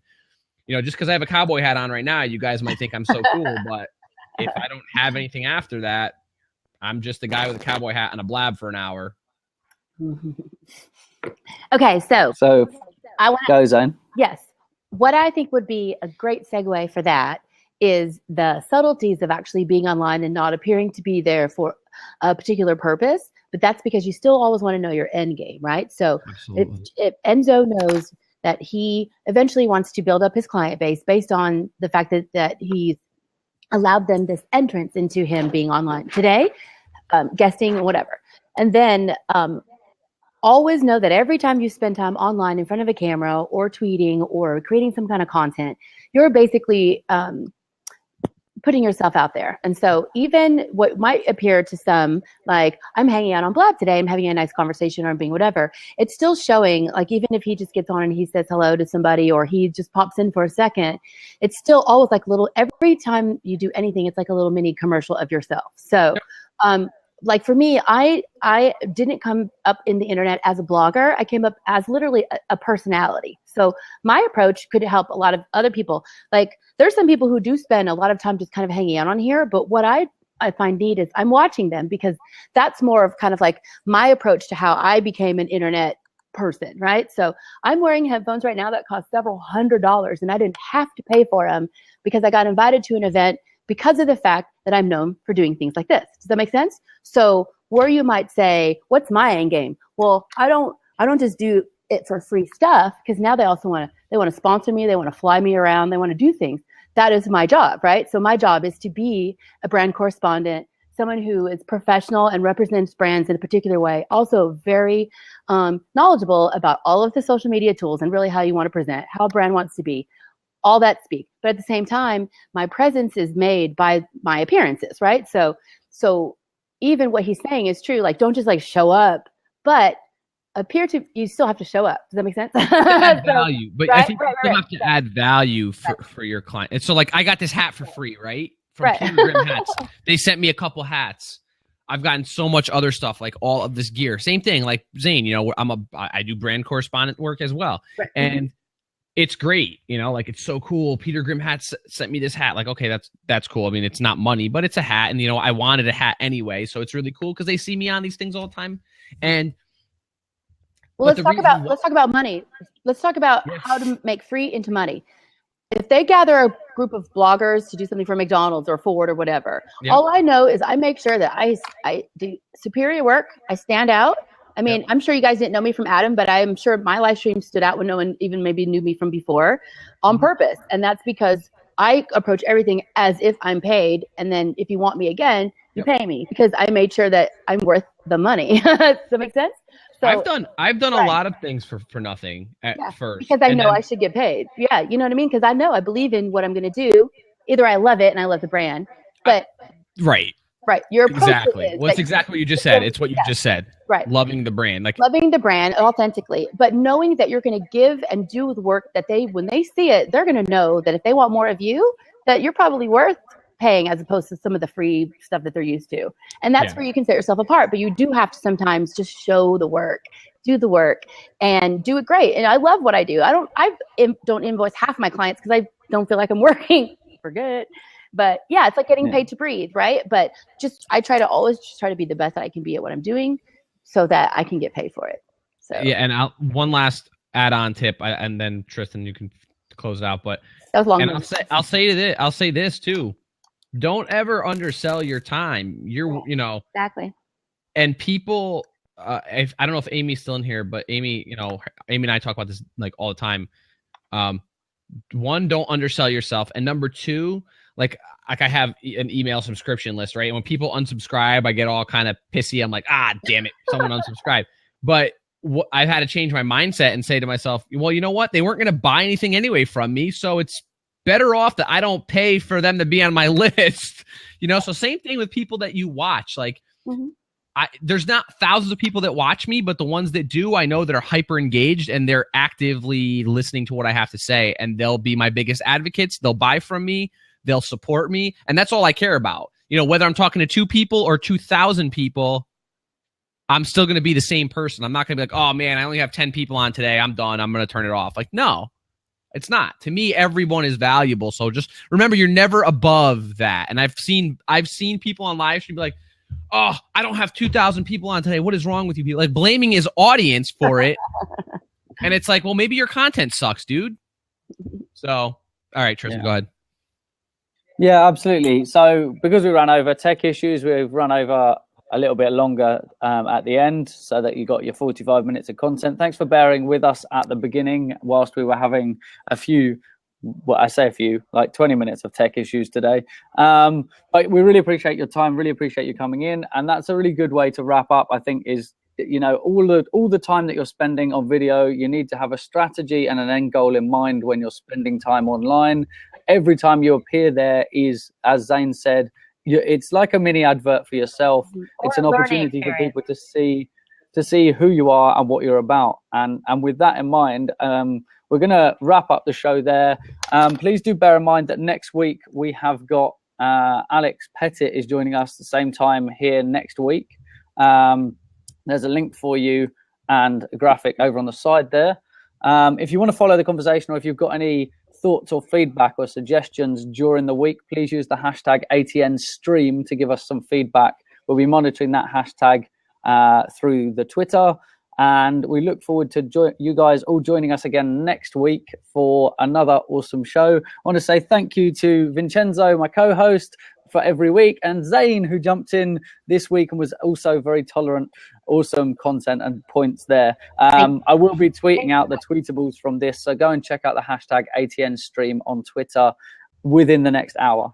Just because I have a cowboy hat on right now, you guys might think I'm so cool. But if I don't have anything after that, I'm just a guy with a cowboy hat and a blab for an hour. Okay, so I want to go, Zane. Yes. What I think would be a great segue for that is the subtleties of actually being online and not appearing to be there for a particular purpose, but that's because you still always want to know your end game, right? So if Enzo knows that he eventually wants to build up his client base based on the fact that he's allowed them this entrance into him being online today, guesting, whatever. And then always know that every time you spend time online in front of a camera or tweeting or creating some kind of content, you're basically putting yourself out there. And so even what might appear to some like, I'm hanging out on Blab today, I'm having a nice conversation or I'm being whatever, it's still showing, like even if he just gets on and he says hello to somebody or he just pops in for a second, it's still always like every time you do anything, it's like a little mini commercial of yourself. So like for me, I didn't come up in the internet as a blogger. I came up as literally a personality. So my approach could help a lot of other people. Like there's some people who do spend a lot of time just kind of hanging out on here. But what I find neat is I'm watching them because that's more of kind of like my approach to how I became an internet person, right? So I'm wearing headphones right now that cost several $100s and I didn't have to pay for them because I got invited to an event because of the fact that I'm known for doing things like this. Does that make sense? So where you might say, what's my end game? Well, I don't just do it for free stuff because now they also want to sponsor me. They want to fly me around. They want to do things. That is my job, right? So my job is to be a brand correspondent, someone who is professional and represents brands in a particular way, also very knowledgeable about all of the social media tools and really how you want to present, how a brand wants to be. All that speak. But at the same time, my presence is made by my appearances, right? So even what he's saying is true. Like, don't just like show up, but appear to, you still have to show up. Does that make sense? Add value, but right, I think you still have to add value for your client. And so, like, I got this hat for free, right? From Peter Grimm Hats. They sent me a couple hats. I've gotten so much other stuff, like all of this gear. Same thing, like Zane. You know, I do brand correspondent work as well, and it's great. You know, like, it's so cool. Peter Grimm Hats sent me this hat. Like, okay, that's cool. I mean, it's not money, but it's a hat, and you know, I wanted a hat anyway, so it's really cool because they see me on these things all the time. And well, let's talk about money. Let's talk about how to make free into money. If they gather a group of bloggers to do something for McDonald's or Ford or whatever, all I know is I make sure that I do superior work. I stand out. I mean, I'm sure you guys didn't know me from Adam, but I'm sure my live stream stood out when no one even maybe knew me from before on purpose. And that's because I approach everything as if I'm paid. And then if you want me again, you pay me, because I made sure that I'm worth the money. Does that make sense? So, I've done a lot of things for nothing at first. Because I know I should get paid. Yeah, you know what I mean? Because I know I believe in what I'm going to do. Either I love it and I love the brand, but right. Your approach exactly. Well, it's exactly what you just said. It's what you just said. Right. Loving the brand, like loving the brand authentically, but knowing that you're going to give and do the work that when they see it, they're going to know that if they want more of you, that you're probably worth paying, as opposed to some of the free stuff that they're used to. And that's where you can set yourself apart. But you do have to sometimes just show the work, do the work, and do it great. And I love what I do. I don't invoice half my clients because I don't feel like I'm working for good. But yeah, it's like getting paid to breathe, right? But I try to always try to be the best that I can be at what I'm doing, so that I can get paid for it. So and one last add-on tip, and then Tristan, you can close it out. But that was long. And I'll say this too. Don't ever undersell your time. Exactly. And people, I don't know if Amy's still in here, but Amy and I talk about this like all the time. One, don't undersell yourself, and number two, like I have an email subscription list, right? And when people unsubscribe, I get all kind of pissy. I'm like, damn it, someone unsubscribed. But I've had to change my mindset and say to myself, well, you know what? They weren't going to buy anything anyway from me, so it's better off that I don't pay for them to be on my list. So same thing with people that you watch. Like, there's not thousands of people that watch me, but the ones that do, I know that are hyper engaged and they're actively listening to what I have to say, and they'll be my biggest advocates. They'll buy from me. They'll support me. And that's all I care about. Whether I'm talking to 2 people or 2,000 people, I'm still going to be the same person. I'm not going to be like, oh man, I only have 10 people on today. I'm done. I'm going to turn it off. Like, no, it's not. To me, everyone is valuable. So just remember, you're never above that. And I've seen people on live stream be like, oh, I don't have 2,000 people on today. What is wrong with you people? Like, blaming his audience for it. And it's like, well, maybe your content sucks, dude. So, all right, Tristan, go ahead. Yeah, absolutely. So because we ran over tech issues, we've run over a little bit longer at the end, so that you got your 45 minutes of content. Thanks for bearing with us at the beginning whilst we were having like 20 minutes of tech issues today. But we really appreciate your time, really appreciate you coming in. And that's a really good way to wrap up, I think, is, all the time that you're spending on video, you need to have a strategy and an end goal in mind when you're spending time online. Every time you appear there is, as Zane said, it's like a mini advert for yourself. It's an opportunity for people to see who you are and what you're about. And with that in mind, we're going to wrap up the show there. Please do bear in mind that next week we have got Alex Pettit is joining us the same time here next week. There's a link for you and a graphic over on the side there. If you want to follow the conversation, or if you've got any thoughts or feedback or suggestions during the week, please use the hashtag ATNstream to give us some feedback. We'll be monitoring that hashtag through the Twitter. And we look forward to you guys all joining us again next week for another awesome show. I want to say thank you to Vincenzo, my co-host, for every week, and Zane, who jumped in this week and was also very tolerant. Awesome content and points there. I will be tweeting out the tweetables from this, so go and check out the hashtag ATNstream on Twitter within the next hour.